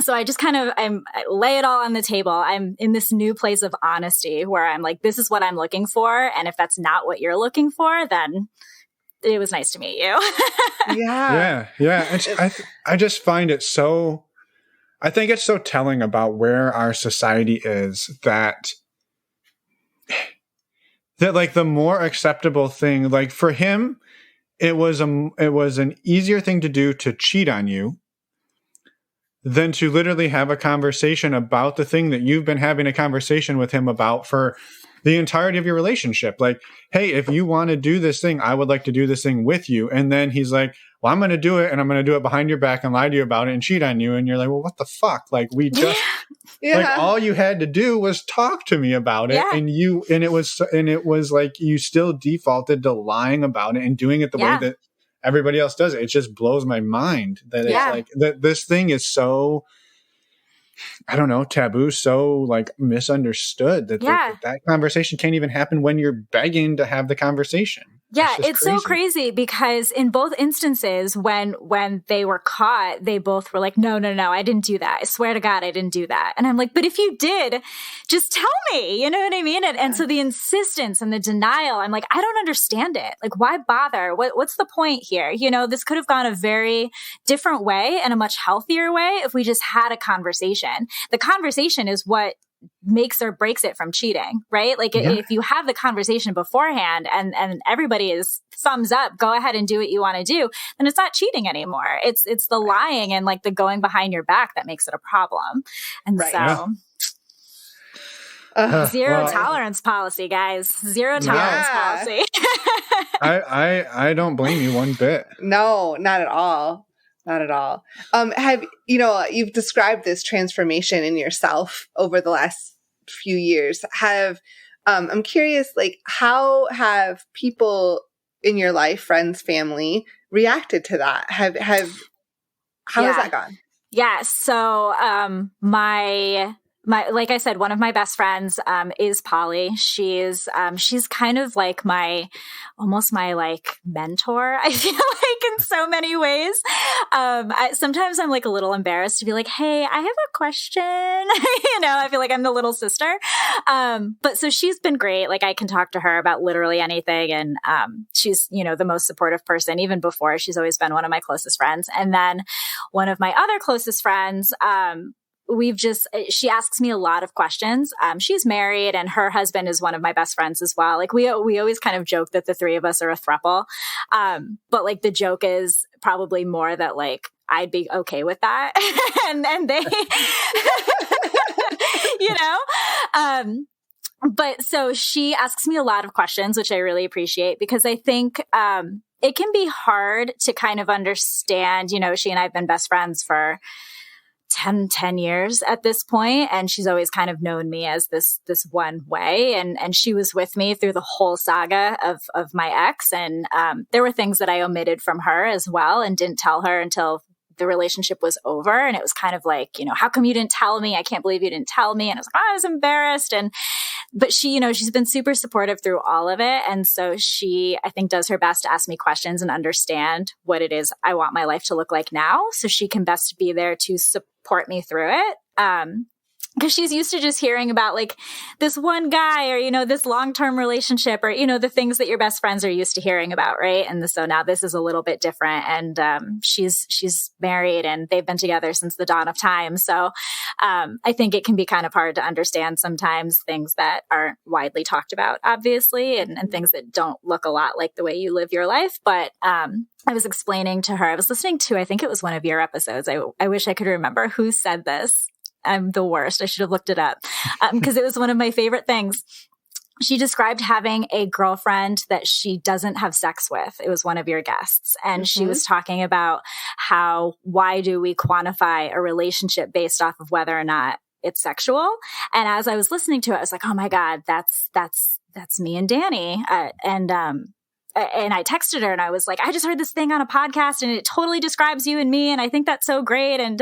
So I just I lay it all on the table. I'm in this new place of honesty where I'm like, this is what I'm looking for. And if that's not what you're looking for, then it was nice to meet you. Yeah. I just find it so, I think it's so telling about where our society is that the more acceptable thing, for him, it was an easier thing to do to cheat on you than to literally have a conversation about the thing that you've been having a conversation with him about for the entirety of your relationship. Hey, if you want to do this thing, I would like to do this thing with you. And then he's like, well, I'm going to do it, and I'm going to do it behind your back and lie to you about it and cheat on you. And you're like, well, what the fuck? We just, all you had to do was talk to me about it. Yeah. And it was you still defaulted to lying about it and doing it the way that everybody else does it. It just blows my mind that it's that this thing is so, I don't know, taboo, so misunderstood that that conversation can't even happen when you're begging to have the conversation. Yeah, it's so crazy because in both instances, when they were caught, they both were like, no, I didn't do that. I swear to God, I didn't do that. And I'm like, but if you did, just tell me, you know what I mean? And so the insistence and the denial, I'm like, I don't understand it. Why bother? What's the point here? This could have gone a very different way and a much healthier way if we just had a conversation. The conversation is what makes or breaks it from cheating, right? If you have the conversation beforehand and everybody is thumbs up, go ahead and do what you want to do, then it's not cheating anymore. It's the lying and the going behind your back that makes it a problem. And zero tolerance policy, guys. Zero tolerance policy. I don't blame you one bit. No, not at all. Not at all. You've described this transformation in yourself over the last few years. I'm curious, how have people in your life, friends, family, reacted to that? How has that gone? Yeah. So, my, like I said, one of my best friends, is poly. She's kind of like almost my like mentor, I feel like, in so many ways. Sometimes I'm like a little embarrassed to be like, hey, I have a question. I feel like I'm the little sister. But so she's been great. Like I can talk to her about literally anything. And, she's, the most supportive person. Even before, she's always been one of my closest friends. And then one of my other closest friends, she asks me a lot of questions. She's married and her husband is one of my best friends as well. Like we always kind of joke that the three of us are a throuple. But like the joke is probably more that like, I'd be okay with that. and they, but so she asks me a lot of questions, which I really appreciate because I think, it can be hard to kind of understand, she and I have been best friends for 10 years at this point, and she's always kind of known me as this one way, and she was with me through the whole saga of my ex, and there were things that I omitted from her as well and didn't tell her until the relationship was over. And it was kind of like, how come you didn't tell me? I can't believe you didn't tell me. And I was like, I was embarrassed. But she, she's been super supportive through all of it. And so she, I think, does her best to ask me questions and understand what it is I want my life to look like now. So she can best be there to support me through it. Because she's used to just hearing about like this one guy or, this long-term relationship or, the things that your best friends are used to hearing about. Right. And so now this is a little bit different. And she's married and they've been together since the dawn of time. So I think it can be kind of hard to understand sometimes things that aren't widely talked about, obviously, and things that don't look a lot like the way you live your life. But I was explaining to her, I was listening to, I think it was one of your episodes. I wish I could remember who said this. I'm the worst. I should have looked it up because it was one of my favorite things. She described having a girlfriend that she doesn't have sex with. It was one of your guests. And she was talking about why do we quantify a relationship based off of whether or not it's sexual? And as I was listening to it, I was like, oh my God, that's me and Danny. And I texted her and I was like, I just heard this thing on a podcast and it totally describes you and me. And I think that's so great. And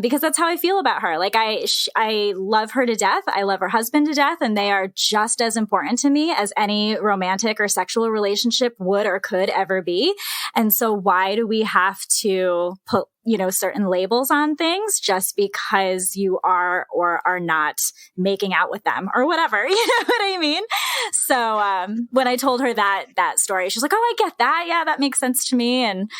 because that's how I feel about her. Like I love her to death. I love her husband to death. And they are just as important to me as any romantic or sexual relationship would or could ever be. And so why do we have to put, certain labels on things just because you are or are not making out with them or whatever, you know what I mean? So, when I told her that story, she's like, oh, I get that. Yeah, that makes sense to me. And,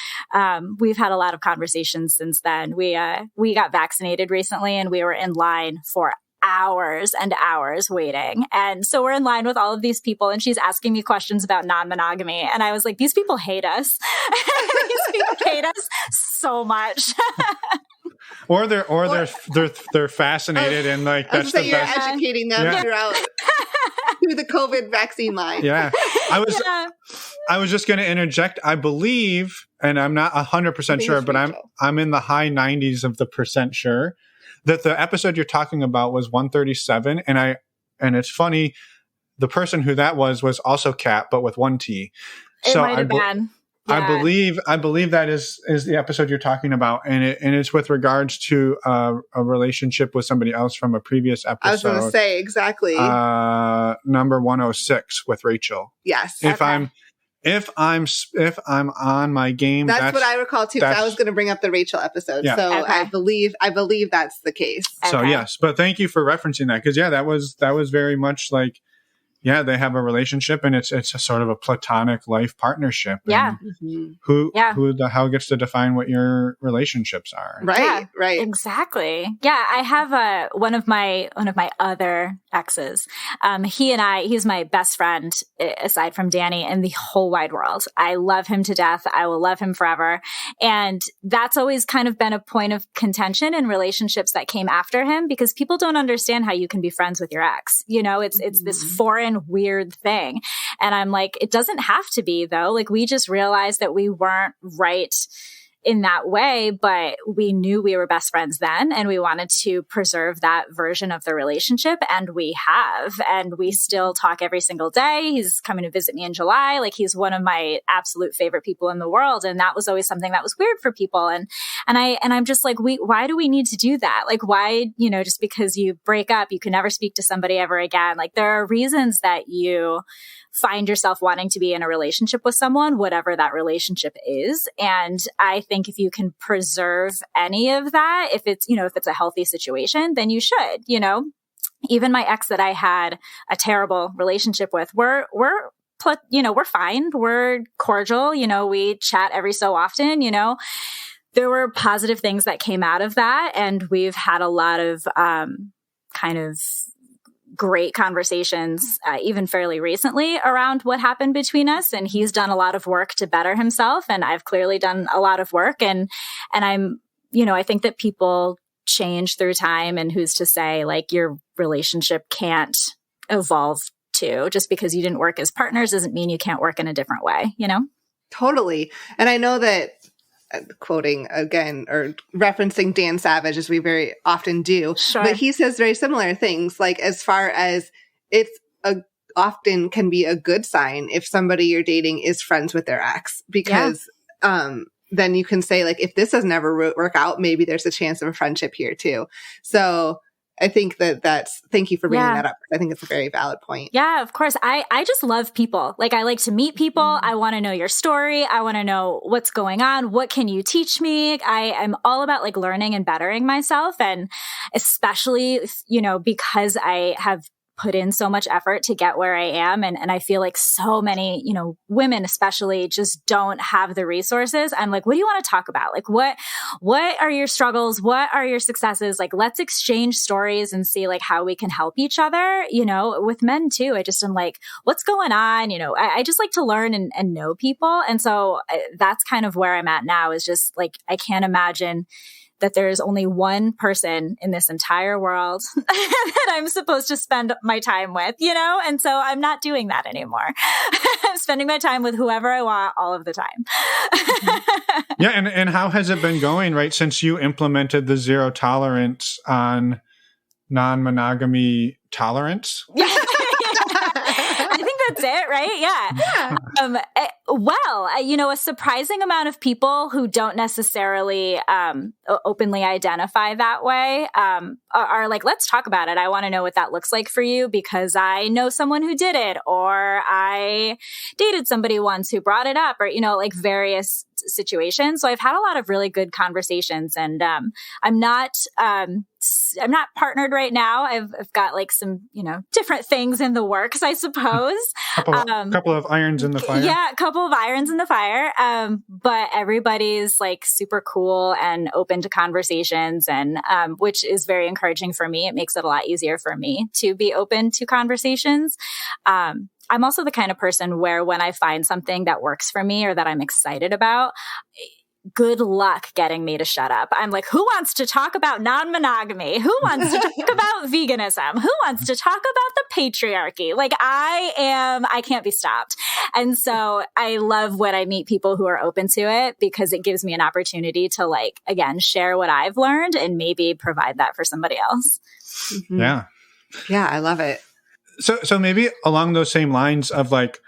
we've had a lot of conversations since then. We got vaccinated recently and we were in line for hours and hours waiting. And so we're in line with all of these people and she's asking me questions about non-monogamy. And I was like, these people hate us. These people hate us so much. Or they're fascinated and like that's the best. You're educating them through the COVID vaccine line. Yeah. I was just going to interject. I believe, and I'm not 100% sure, but I'm in the high 90s of the percent sure that the episode you're talking about was 137. And it's funny, the person who that was also Katt, but with one T. It might have been. Yeah. I believe that is the episode you're talking about, and it's with regards to a relationship with somebody else from a previous episode. I was going to say exactly. Number 106 with Rachel. Yes. If I'm on my game, that's what I recall too. I was going to bring up the Rachel episode, so okay. I believe that's the case. Okay. So yes, but thank you for referencing that because that was very much like. Yeah, they have a relationship and it's a sort of a platonic life partnership. Yeah. Who the hell gets to define what your relationships are? Right. Right. Exactly. Yeah. I have one of my other exes. He's my best friend aside from Danny in the whole wide world. I love him to death. I will love him forever. And that's always kind of been a point of contention in relationships that came after him because people don't understand how you can be friends with your ex. It's this foreign weird thing. And I'm like, it doesn't have to be though. Like we just realized that we weren't right in that way, but we knew we were best friends then, and we wanted to preserve that version of the relationship, and we have, and we still talk every single day. He's coming to visit me in July. Like, he's one of my absolute favorite people in the world, and that was always something that was weird for people. And I'm just like, why do we need to do that? Like, why, just because you break up, you can never speak to somebody ever again. Like, there are reasons that you find yourself wanting to be in a relationship with someone, whatever that relationship is. And I think if you can preserve any of that, if it's a healthy situation, then you should, even my ex that I had a terrible relationship with, we're fine. We're cordial. We chat every so often, there were positive things that came out of that. And we've had a lot of, kind of great conversations, even fairly recently, around what happened between us. And he's done a lot of work to better himself. And I've clearly done a lot of work. And I'm, I think that people change through time, and who's to say like your relationship can't evolve too. Just because you didn't work as partners doesn't mean you can't work in a different way, Totally. And I know that, quoting again or referencing Dan Savage, as we very often do, sure, but he says very similar things, like as far as it's often can be a good sign if somebody you're dating is friends with their ex, because then you can say like, if this doesn't ever work out, maybe there's a chance of a friendship here too. So I think thank you for bringing that up. I think it's a very valid point. Yeah, of course. I just love people. Like, I like to meet people. I want to know your story. I want to know what's going on. What can you teach me? I am all about like learning and bettering myself. And especially, because I have put in so much effort to get where I am. And I feel like so many, women especially just don't have the resources. I'm like, what do you want to talk about? Like, what are your struggles? What are your successes? Like, let's exchange stories and see like how we can help each other, with men too. I just am like, what's going on? I just like to learn and know people. And so that's kind of where I'm at now, is just like, I can't imagine that there's only one person in this entire world that I'm supposed to spend my time with, And so I'm not doing that anymore. I'm spending my time with whoever I want all of the time. Yeah. And how has it been going, right? Since you implemented the zero tolerance on non-monogamy tolerance? Yeah. I think that's it, right? Yeah. A surprising amount of people who don't necessarily openly identify that way are like, let's talk about it. I want to know what that looks like for you because I know someone who did it, or I dated somebody once who brought it up, or, like various situations. So I've had a lot of really good conversations, and I'm not partnered right now. I've got like some, different things in the works, I suppose. Couple of irons in the fire. Yeah, a couple of irons in the fire. But everybody's like super cool and open to conversations, and which is very encouraging for me. It makes it a lot easier for me to be open to conversations. I'm also the kind of person where when I find something that works for me or that I'm excited about, good luck getting me to shut up. I'm like, who wants to talk about non-monogamy? Who wants to talk about veganism? Who wants to talk about the patriarchy? Like, I can't be stopped. And so I love when I meet people who are open to it, because it gives me an opportunity to like, again, share what I've learned and maybe provide that for somebody else. Mm-hmm. Yeah. Yeah, I love it. So maybe along those same lines of like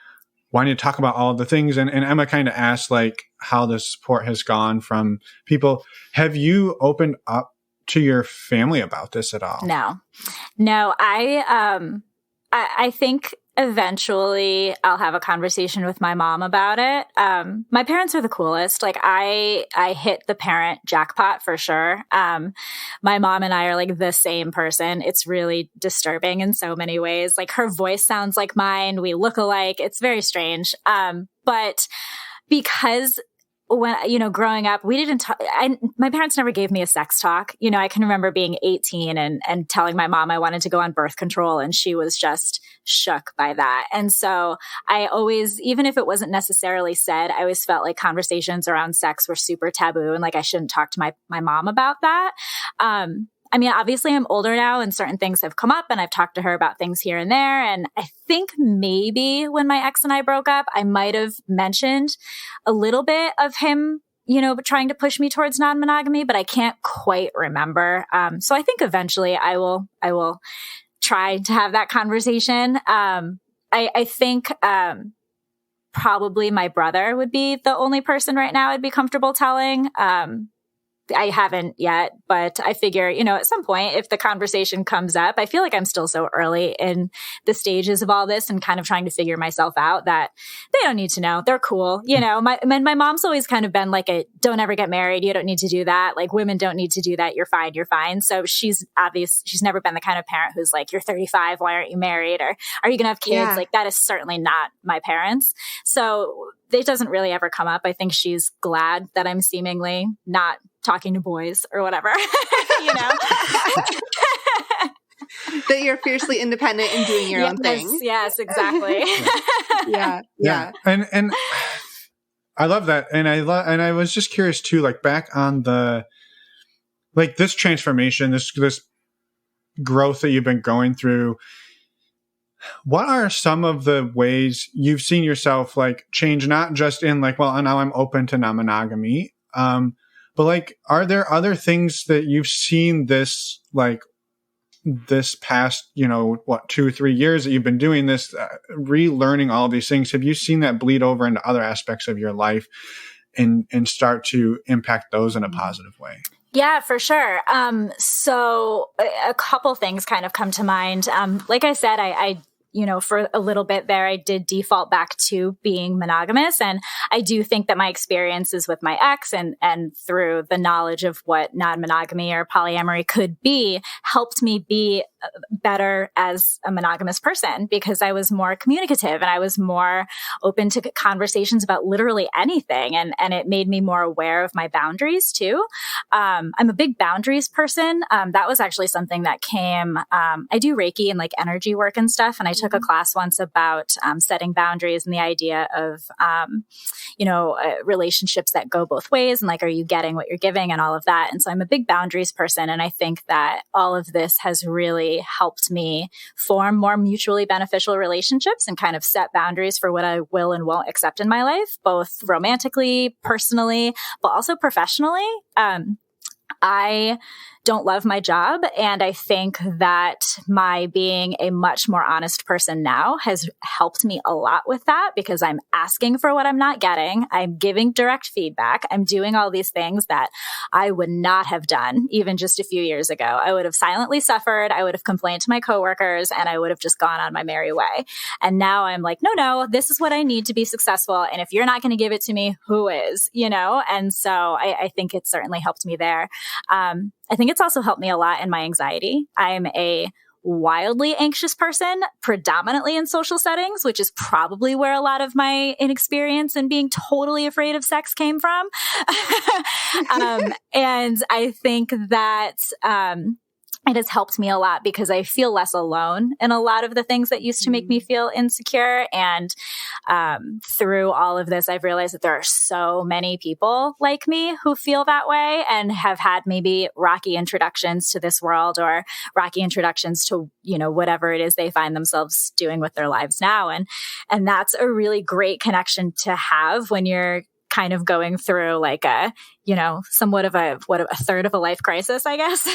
wanting to talk about all of the things, and Emma kind of asked like how the support has gone from people. Have you opened up to your family about this at all? No. I think eventually I'll have a conversation with my mom about it. My parents are the coolest. Like I hit the parent jackpot for sure. My mom and I are like the same person. It's really disturbing in so many ways. Like her voice sounds like mine. We look alike. It's very strange. But because when, growing up, we didn't talk, my parents never gave me a sex talk. I can remember being 18 and telling my mom I wanted to go on birth control, and she was just shook by that. And so I always, even if it wasn't necessarily said, I always felt like conversations around sex were super taboo and like I shouldn't talk to my mom about that. Obviously I'm older now and certain things have come up, and I've talked to her about things here and there. And I think maybe when my ex and I broke up, I might have mentioned a little bit of him trying to push me towards non-monogamy, but I can't quite remember. So I think eventually I will try to have that conversation. I think, probably my brother would be the only person right now I'd be comfortable telling. I haven't yet, but I figure, at some point, if the conversation comes up, I feel like I'm still so early in the stages of all this and kind of trying to figure myself out that they don't need to know. They're cool. My mom's always kind of been like don't ever get married. You don't need to do that. Like, women don't need to do that. You're fine. You're fine. So she's never been the kind of parent who's like, you're 35. Why aren't you married? Or are you going to have kids? Yeah. Like, that is certainly not my parents. So it doesn't really ever come up. I think she's glad that I'm seemingly not talking to boys or whatever, That you're fiercely independent and doing your own thing. Yes, exactly. Yeah. And I love that. And I was just curious too, like back on this transformation, this growth that you've been going through. What are some of the ways you've seen yourself like change, not just in like, well, now I'm open to non-monogamy, but like, are there other things that you've seen this past, 2-3 years that you've been doing this, relearning all of these things? Have you seen that bleed over into other aspects of your life and start to impact those in a positive way? Yeah, for sure. So a couple things kind of come to mind. Like I said, I for a little bit there, I did default back to being monogamous. And I do think that my experiences with my ex and through the knowledge of what non-monogamy or polyamory could be, helped me be better as a monogamous person because I was more communicative and I was more open to conversations about literally anything. And it made me more aware of my boundaries too. I'm a big boundaries person. That was actually something that came, I do Reiki and like energy work and stuff. And I took a class once about setting boundaries and the idea of, relationships that go both ways and like, are you getting what you're giving and all of that. And so I'm a big boundaries person. And I think that all of this has really helped me form more mutually beneficial relationships and kind of set boundaries for what I will and won't accept in my life, both romantically, personally, but also professionally. I don't love my job. And I think that my being a much more honest person now has helped me a lot with that because I'm asking for what I'm not getting. I'm giving direct feedback. I'm doing all these things that I would not have done even just a few years ago. I would have silently suffered. I would have complained to my coworkers and I would have just gone on my merry way. And now I'm like, no, this is what I need to be successful. And if you're not going to give it to me, who is, And so I think it certainly helped me there. I think it's also helped me a lot in my anxiety. I'm a wildly anxious person, predominantly in social settings, which is probably where a lot of my inexperience and being totally afraid of sex came from. And I think that it has helped me a lot because I feel less alone in a lot of the things that used to make me feel insecure. And through all of this, I've realized that there are so many people like me who feel that way and have had maybe rocky introductions to this world or rocky introductions to, whatever it is they find themselves doing with their lives now. And that's a really great connection to have when you're kind of going through like a, somewhat of a third of a life crisis, I guess.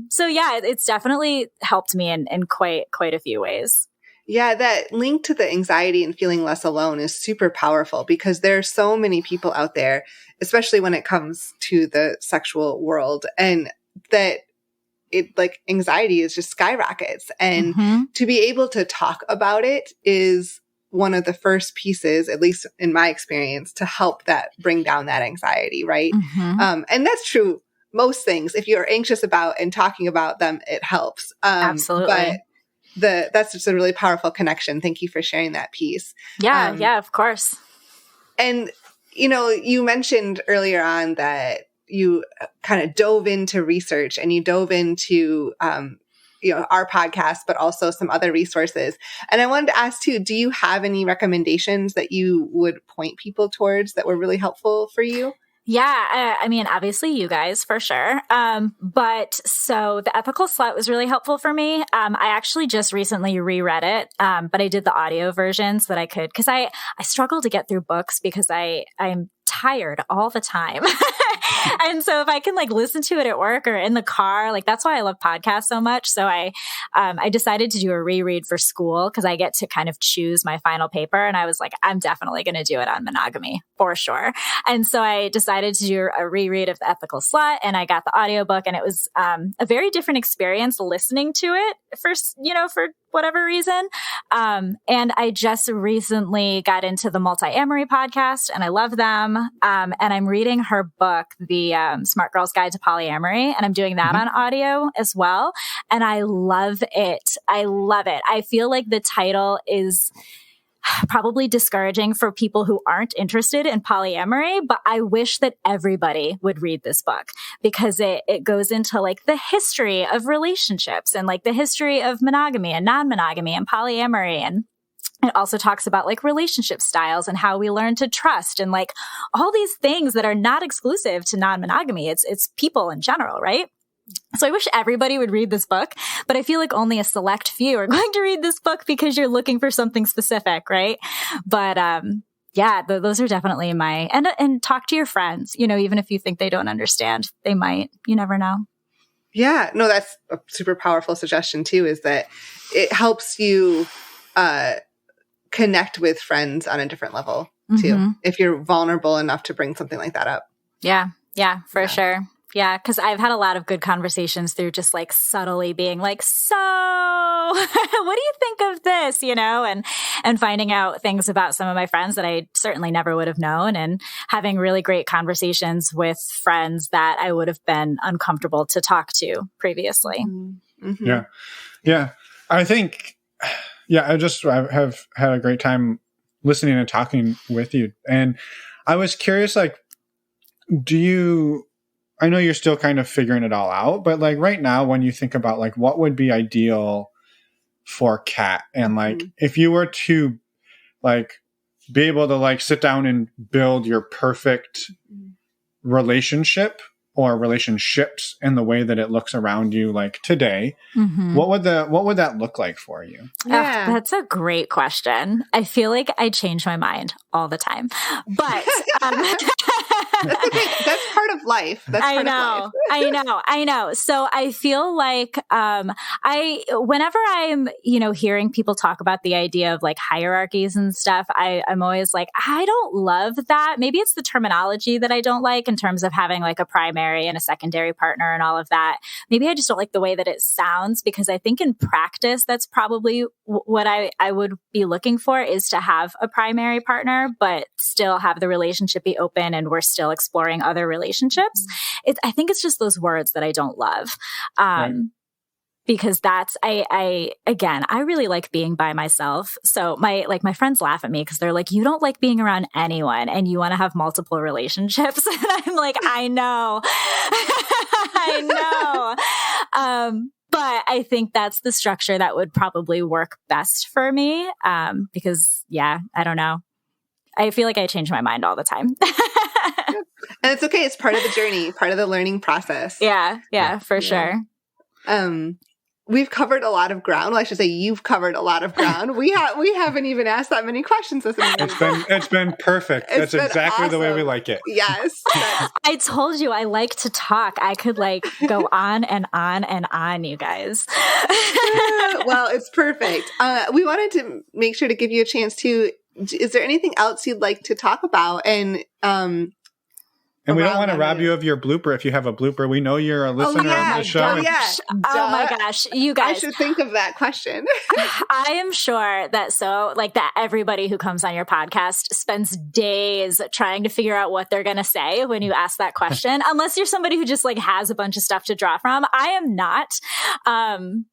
So yeah, it's definitely helped me in quite a few ways. Yeah, that link to the anxiety and feeling less alone is super powerful because there are so many people out there, especially when it comes to the sexual world, and that it like anxiety is just skyrockets. And to be able to talk about it is one of the first pieces, at least in my experience, to help that bring down that anxiety, right? And that's true most things. If you're anxious about and talking about them, it helps. Absolutely. But that's just a really powerful connection. Thank you for sharing that piece. Yeah, of course. And, you mentioned earlier on that you kind of dove into research and you dove into, our podcast, but also some other resources. And I wanted to ask too, do you have any recommendations that you would point people towards that were really helpful for you? Yeah, I mean, obviously you guys for sure. But so the Ethical Slut was really helpful for me. I actually just recently reread it, but I did the audio version so that I could, because I struggle to get through books because I'm tired all the time. And so if I can like listen to it at work or in the car, like that's why I love podcasts so much. So I decided to do a reread for school because I get to kind of choose my final paper. And I was like, I'm definitely going to do it on monogamy for sure. And so I decided to do a reread of The Ethical Slut, and I got the audiobook, and it was a very different experience listening to it for whatever reason. And I just recently got into the Multi-Amory podcast, and I love them. And I'm reading her book, The Smart Girl's Guide to Polyamory, and I'm doing that on audio as well. And I love it. I love it. I feel like the title is probably discouraging for people who aren't interested in polyamory, but I wish that everybody would read this book because it goes into like the history of relationships and like the history of monogamy and non-monogamy and polyamory. And it also talks about like relationship styles and how we learn to trust and like all these things that are not exclusive to non-monogamy. It's people in general, right? So I wish everybody would read this book, but I feel like only a select few are going to read this book because you're looking for something specific, right? But yeah, those are definitely and talk to your friends, even if you think they don't understand, they might, you never know. Yeah, no, that's a super powerful suggestion too, is that it helps you connect with friends on a different level too, if you're vulnerable enough to bring something like that up. Yeah, for sure. Yeah, because I've had a lot of good conversations through just like subtly being like, so what do you think of this, and finding out things about some of my friends that I certainly never would have known, and having really great conversations with friends that I would have been uncomfortable to talk to previously. Mm-hmm. Yeah. I think, I have had a great time listening and talking with you. And I was curious, like, I know you're still kind of figuring it all out, but like right now, when you think about like what would be ideal for Katt, and like if you were to like be able to like sit down and build your perfect relationship or relationships in the way that it looks around you like today, what would that look like for you? Yeah. That's a great question. I feel like I change my mind all the time, but that's okay. That's part of life. I know. So I feel like whenever I'm, hearing people talk about the idea of like hierarchies and stuff, I'm always like, I don't love that. Maybe it's the terminology that I don't like in terms of having like a primary and a secondary partner and all of that. Maybe I just don't like the way that it sounds, because I think in practice, that's probably what I would be looking for, is to have a primary partner, but still have the relationship be open and we're still exploring other relationships. I think it's just those words that I don't love. Right. Because that's, I really like being by myself. So my friends laugh at me because they're like, you don't like being around anyone and you want to have multiple relationships. And I'm like, I know. But I think that's the structure that would probably work best for me. Because I don't know. I feel like I change my mind all the time. And it's okay. It's part of the journey, part of the learning process. Yeah, for sure. We've covered a lot of ground. Well, I should say you've covered a lot of ground. We haven't even asked that many questions this morning. It's been perfect. That's exactly awesome. The way we like it. Yes. I told you I like to talk. I could like go on and on and on, you guys. Well, it's perfect. We wanted to make sure to give you a chance to. Is there anything else you'd like to talk about? And we don't want to rob you of your blooper if you have a blooper. We know you're a listener of the show. Oh my gosh, you guys. I should think of that question. I am sure that everybody who comes on your podcast spends days trying to figure out what they're going to say when you ask that question. Unless you're somebody who just like has a bunch of stuff to draw from. I am not.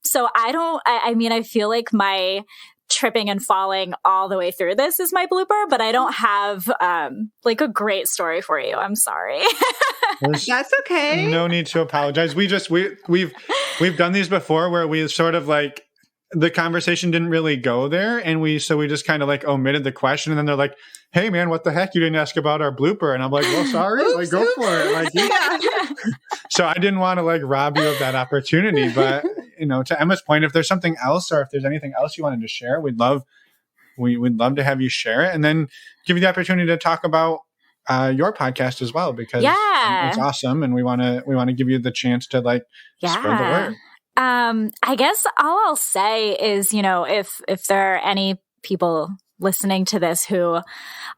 So I feel like my tripping and falling all the way through this is my blooper, but I don't have like a great story for you. I'm sorry. That's okay. No need to apologize. We've done these before where we sort of like the conversation didn't really go there. And we just kind of like omitted the question. And then they're like, hey man, what the heck? You didn't ask about our blooper. And I'm like, well, sorry, like go for it. Like, so I didn't want to like rob you of that opportunity, but to Emma's point, if there's something else, or if there's anything else you wanted to share, we'd love to have you share it, and then give you the opportunity to talk about your podcast as well, because it's awesome. And we want to give you the chance to like spread the word. I guess all I'll say is, if there are any people listening to this who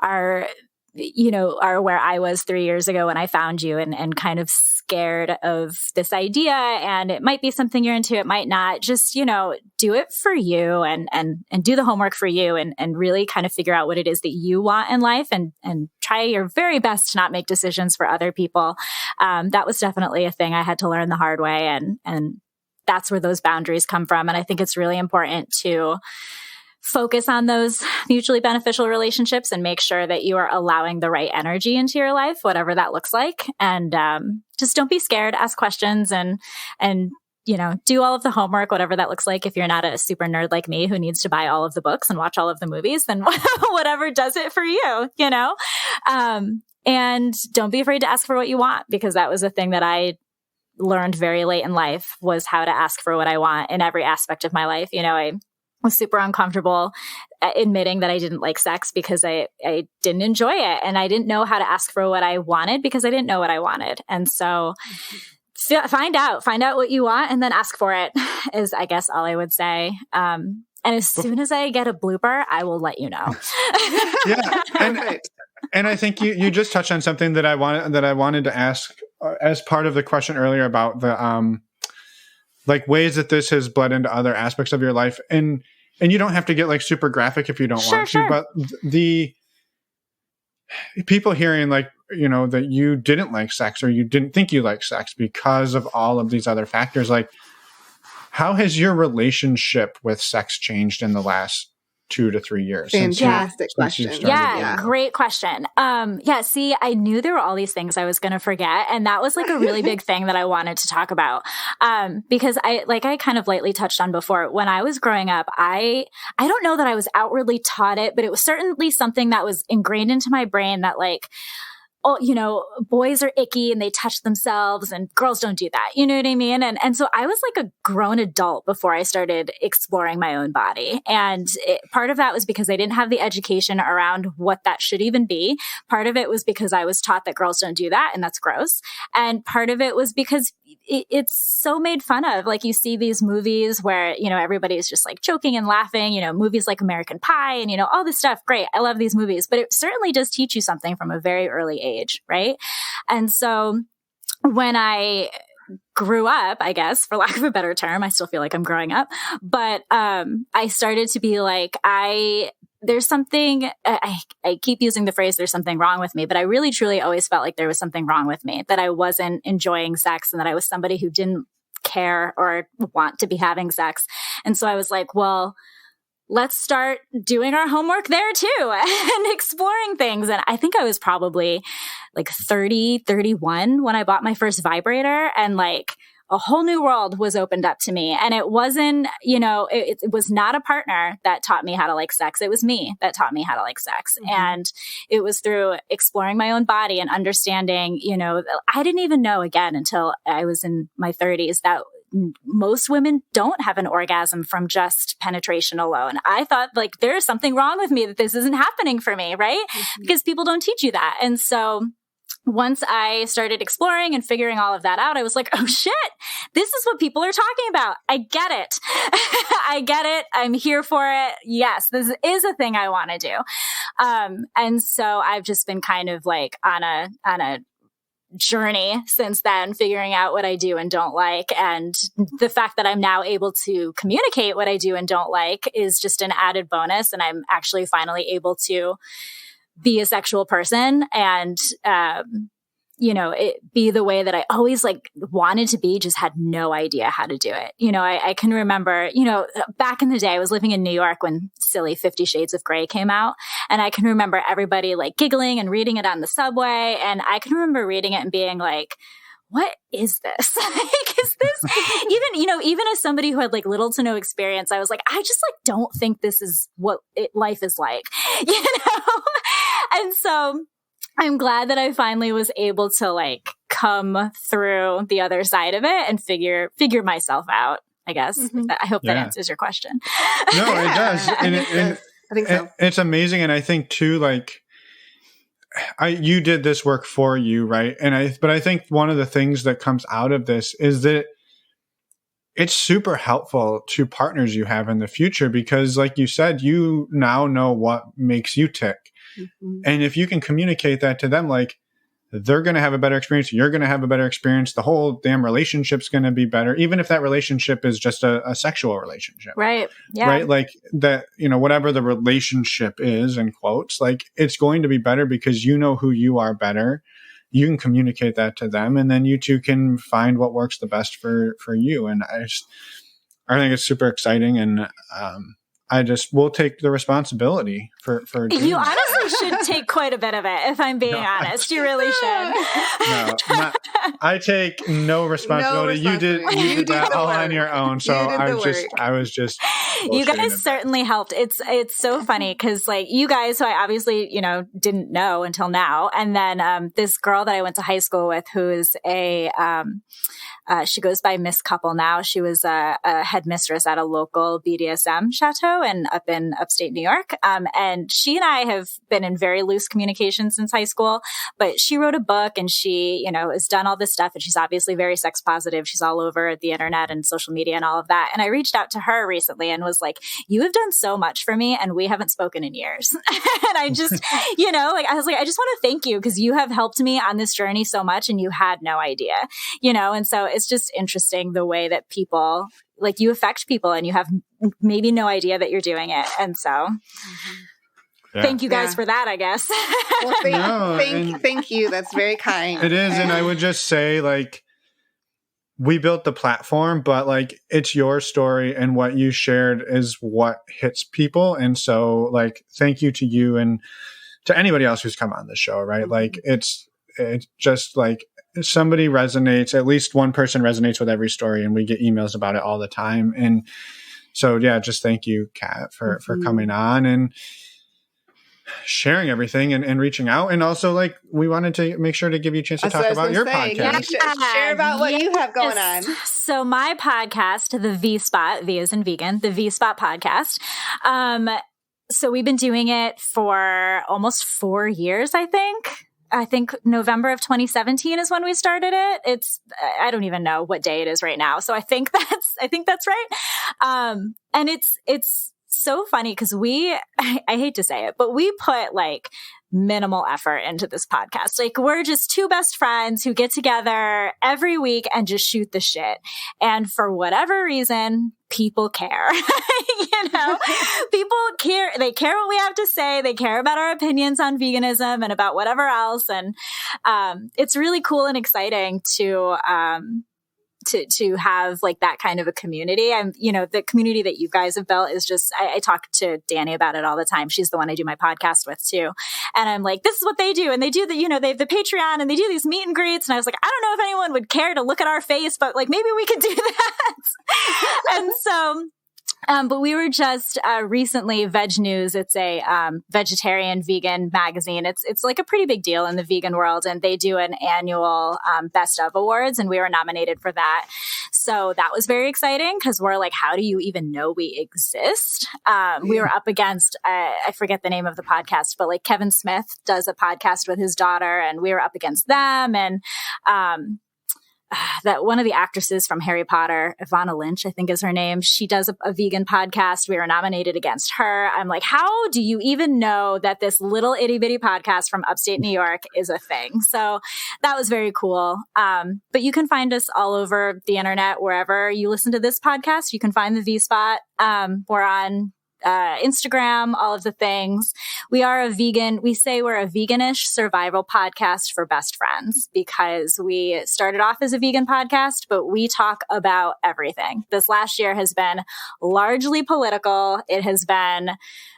are where I was 3 years ago when I found you and kind of scared of this idea, and it might be something you're into, it might not, just, do it for you and do the homework for you and really kind of figure out what it is that you want in life and try your very best to not make decisions for other people. That was definitely a thing I had to learn the hard way. And that's where those boundaries come from. And I think it's really important to focus on those mutually beneficial relationships and make sure that you are allowing the right energy into your life, whatever that looks like. And just don't be scared, ask questions and do all of the homework, whatever that looks like. If you're not a super nerd like me who needs to buy all of the books and watch all of the movies, then whatever does it for you, and don't be afraid to ask for what you want, because that was a thing that I learned very late in life, was how to ask for what I want in every aspect of my life. I was super uncomfortable admitting that I didn't like sex because I didn't enjoy it. And I didn't know how to ask for what I wanted because I didn't know what I wanted. And so find out what you want and then ask for it is, I guess, all I would say. And as soon as I get a blooper, I will let you know. Yeah. And I think you just touched on something that I wanted to ask as part of the question earlier about the, like ways that this has bled into other aspects of your life. And you don't have to get like super graphic if you don't want to, but the people hearing like, that you didn't like sex or you didn't think you liked sex because of all of these other factors, like how has your relationship with sex changed in the last 2 to 3 years? Fantastic question. Great question. See, I knew there were all these things I was going to forget. And that was like a really big thing that I wanted to talk about. Because I kind of lightly touched on before, when I was growing up, I don't know that I was outwardly taught it, but it was certainly something that was ingrained into my brain that like, boys are icky and they touch themselves and girls don't do that. You know what I mean? And so I was like a grown adult before I started exploring my own body. And part of that was because I didn't have the education around what that should even be. Part of it was because I was taught that girls don't do that and that's gross. And part of it was because it's so made fun of. Like you see these movies where, everybody's just like joking and laughing, movies like American Pie and, all this stuff. Great. I love these movies, but it certainly does teach you something from a very early age. Right. And so when I grew up, I guess, for lack of a better term, I still feel like I'm growing up, but I started to be like, there's something, I keep using the phrase, there's something wrong with me, but I really truly always felt like there was something wrong with me, that I wasn't enjoying sex and that I was somebody who didn't care or want to be having sex. And so I was like, well, let's start doing our homework there too and exploring things. And I think I was probably like 30, 31 when I bought my first vibrator, and like a whole new world was opened up to me. And it wasn't, it was not a partner that taught me how to like sex. It was me that taught me how to like sex. Mm-hmm. And it was through exploring my own body and understanding, I didn't even know again until I was in my 30s that most women don't have an orgasm from just penetration alone. I thought like there's something wrong with me, that this isn't happening for me, right? Mm-hmm. Because people don't teach you that. And so once I started exploring and figuring all of that out, I was like, oh shit, this is what people are talking about. I get it. I get it. I'm here for it. Yes, this is a thing I want to do. And so I've just been kind of like on a journey since then, figuring out what I do and don't like. And the fact that I'm now able to communicate what I do and don't like is just an added bonus. And I'm actually finally able to be a sexual person and, it be the way that I always like wanted to be, just had no idea how to do it. I can remember, back in the day, I was living in New York when silly 50 Shades of Grey came out. And I can remember everybody like giggling and reading it on the subway. And I can remember reading it and being like, what is this? Like, is this even as somebody who had like little to no experience, I was like, I just like don't think this is what life is like, And so I'm glad that I finally was able to like come through the other side of it and figure myself out, I guess. I hope that answers your question. No, it does. And I think so. It's amazing. And I think too, like, you did this work for you, right? But I think one of the things that comes out of this is that it's super helpful to partners you have in the future, because like you said, you now know what makes you tick. And if you can communicate that to them, like, they're going to have a better experience. You're going to have a better experience. The whole damn relationship's going to be better, even if that relationship is just a sexual relationship. Right. Yeah. Right. Like that, whatever the relationship is, in quotes, like, it's going to be better because you know who you are better. You can communicate that to them, and then you two can find what works the best for you. And I think it's super exciting. And, we'll take the responsibility for doing you honestly should take quite a bit of it, if I'm being honest. You really should. I take no responsibility. You did that all on your own. So I was just you guys certainly helped. It's so funny because like you guys, who I obviously didn't know until now, and then this girl that I went to high school with, who is she goes by Miss Couple now. She was a headmistress at a local BDSM chateau and up in upstate New York. And she and I have been in very loose communication since high school, but she wrote a book and she, has done all this stuff, and she's obviously very sex positive. She's all over the internet and social media and all of that. And I reached out to her recently and was like, you have done so much for me and we haven't spoken in years. And I just, I was like, I just want to thank you because you have helped me on this journey so much and you had no idea, and so it's just interesting the way that people, like, you affect people and you have maybe no idea that you're doing it. And so thank you guys for that, I guess. Well, thank you. That's very kind. It is. And I would just say, like, we built the platform, but like, it's your story and what you shared is what hits people. And so, like, thank you to you and to anybody else who's come on the show, right? Like, it's just like, somebody resonates, at least one person resonates with every story, and we get emails about it all the time. And so, just thank you, Katt, for coming on and sharing everything and reaching out. And also, like, we wanted to make sure to give you a chance to talk about your podcast. Share about what you have going on. So my podcast, the V-Spot, V as in vegan, the V-Spot podcast. So we've been doing it for almost 4 years, I think November of 2017 is when we started it. I don't even know what day it is right now. So I think that's right. And it's so funny because I hate to say it, but we put like minimal effort into this podcast. Like, we're just two best friends who get together every week and just shoot the shit. And for whatever reason, people care. People care. They care what we have to say. They care about our opinions on veganism and about whatever else. And it's really cool and exciting to have like that kind of a community. The community that you guys have built is just, I talk to Danny about it all the time. She's the one I do my podcast with too. And I'm like, this is what they do. And they do they have the Patreon and they do these meet and greets. And I was like, I don't know if anyone would care to look at our face, but like, maybe we could do that. And so, but we were just recently Veg News. It's a vegetarian vegan magazine. It's like a pretty big deal in the vegan world, and they do an annual Best of Awards, and we were nominated for that. So that was very exciting because we're like, how do you even know we exist? We were up against I forget the name of the podcast, but like Kevin Smith does a podcast with his daughter, and we were up against them, and that one of the actresses from Harry Potter, Ivana Lynch, I think is her name. She does a vegan podcast. We were nominated against her. I'm like, how do you even know that this little itty bitty podcast from upstate New York is a thing? So that was very cool. But you can find us all over the internet, wherever you listen to this podcast. You can find the V-Spot. We're on Instagram, all of the things. We say we're a veganish survival podcast for best friends because we started off as a vegan podcast, but we talk about everything. This last year has been largely political. It has been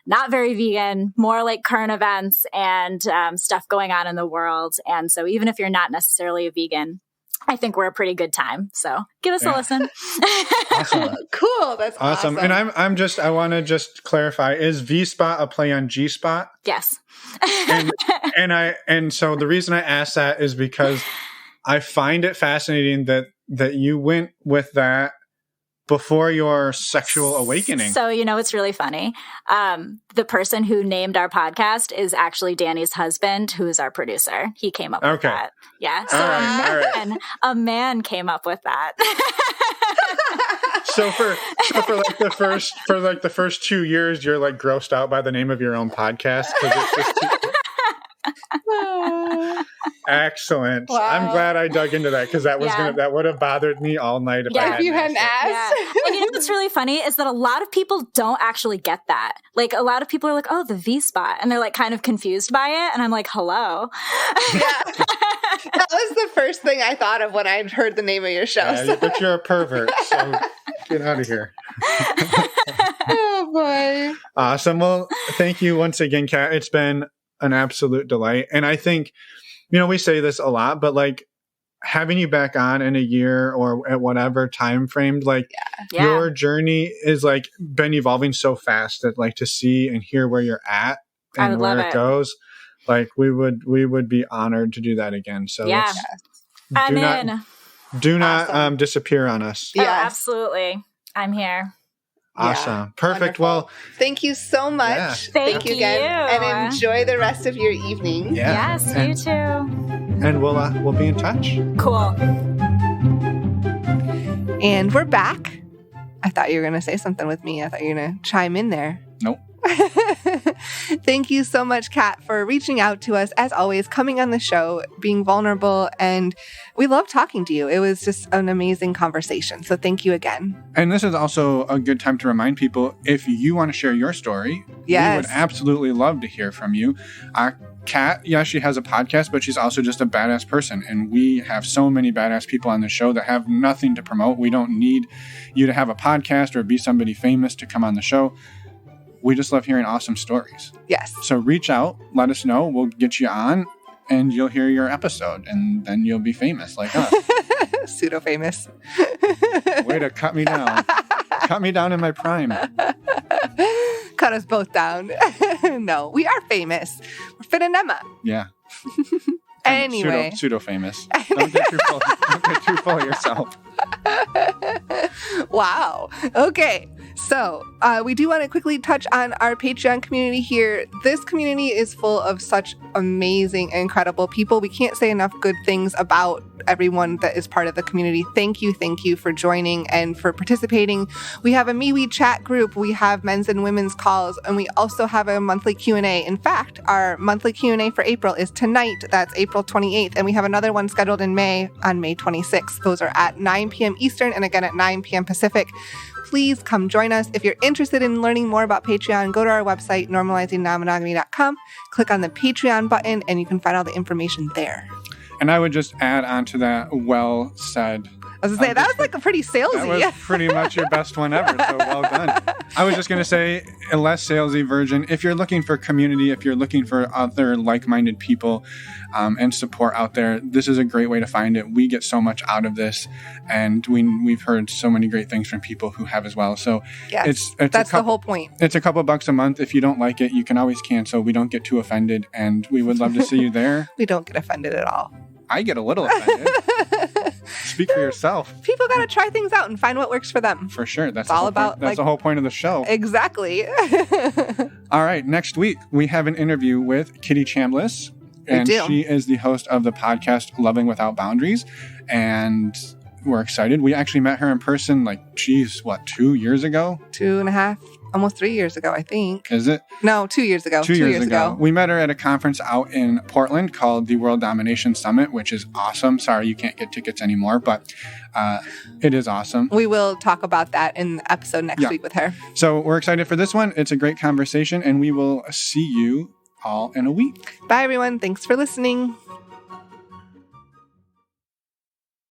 not very vegan, more like current events and stuff going on in the world. And so even if you're not necessarily a vegan, I think we're a pretty good time. So give us a listen. Awesome. Cool. That's awesome. And I want to just clarify, is V-Spot a play on G-Spot? Yes. and so the reason I asked that is because I find it fascinating that you went with that before your sexual awakening. So, it's really funny. The person who named our podcast is actually Danny's husband, who is our producer. He came up with that. Yeah. So a man came up with that. So for the first 2 years, you're like grossed out by the name of your own podcast. Excellent. Wow. I'm glad I dug into that because that would have bothered me all night if you hadn't asked. Yeah. And what's really funny is that a lot of people don't actually get that. Like a lot of people are like, "Oh, the V-Spot," and they're like kind of confused by it. And I'm like, "Hello." Yeah. That was the first thing I thought of when I heard the name of your show. Yeah, but you're a pervert, so get out of here. Oh boy. Awesome. Well, thank you once again, Katt. It's been an absolute delight. And I think, we say this a lot, but like having you back on in a year or at whatever time frame, like your journey is like been evolving so fast that like to see and hear where you're at and where it goes, like we would be honored to do that again. So do not disappear on us. Oh, absolutely. I'm here. Awesome. Yeah, Perfect. wonderful. Well, thank you so much. Yeah. Thank you again. And enjoy the rest of your evening. Yeah. Yes, you too. And we'll be in touch. Cool. And we're back. I thought you were going to say something with me. I thought you were going to chime in there. Nope. Thank you so much, Katt, for reaching out to us, as always, coming on the show, being vulnerable, and we love talking to you. It was just an amazing conversation, so thank you again. And this is also a good time to remind people, if you want to share your story, we would absolutely love to hear from you. Katt, she has a podcast, but she's also just a badass person, and we have so many badass people on the show that have nothing to promote. We don't need you to have a podcast or be somebody famous to come on the show. We just love hearing awesome stories. Yes. So reach out, let us know. We'll get you on and you'll hear your episode and then you'll be famous like us. Pseudo-famous. Way to cut me down. Cut me down in my prime. Cut us both down. No, we are famous. We're Fit and Emma. Yeah. Anyway. Pseudo-famous. Don't get too full of yourself. Wow. Okay. So we do want to quickly touch on our Patreon community here. This community is full of such amazing and incredible people. We can't say enough good things about everyone that is part of the community. Thank you for joining and for participating. We have a MeWe chat group. We have men's and women's calls, and we also have a monthly Q&A. In fact, our monthly Q&A for April is tonight. That's April 28th. And we have another one scheduled in May on May 26th. Those are at 9 p.m. Eastern and again at 9 p.m. Pacific. Please come join us. If you're interested in learning more about Patreon, go to our website, normalizingnonmonogamy.com, click on the Patreon button, and you can find all the information there. And I would just add on to that, well said. I was going to say, that was like a pretty salesy. That was pretty much your best one ever, so well done. I was just going to say, a less salesy version, if you're looking for community, if you're looking for other like-minded people and support out there, this is a great way to find it. We get so much out of this, and we've heard so many great things from people who have as well. So yes, that's the whole point. It's a couple bucks a month. If you don't like it, you can always cancel. We don't get too offended, and we would love to see you there. We don't get offended at all. I get a little offended. Speak for yourself. People got to try things out and find what works for them. For sure. That's all about. That's the whole point of the show. Exactly. All right. Next week, we have an interview with Kitty Chambliss. And she is the host of the podcast Loving Without Boundaries. And we're excited. We actually met her in person 2 years ago? 2.5. Almost 3 years ago, I think. Is it? No, 2 years ago. 2 years ago. We met her at a conference out in Portland called the World Domination Summit, which is awesome. Sorry, you can't get tickets anymore, but it is awesome. We will talk about that in the episode next week with her. So we're excited for this one. It's a great conversation, and we will see you all in a week. Bye, everyone. Thanks for listening.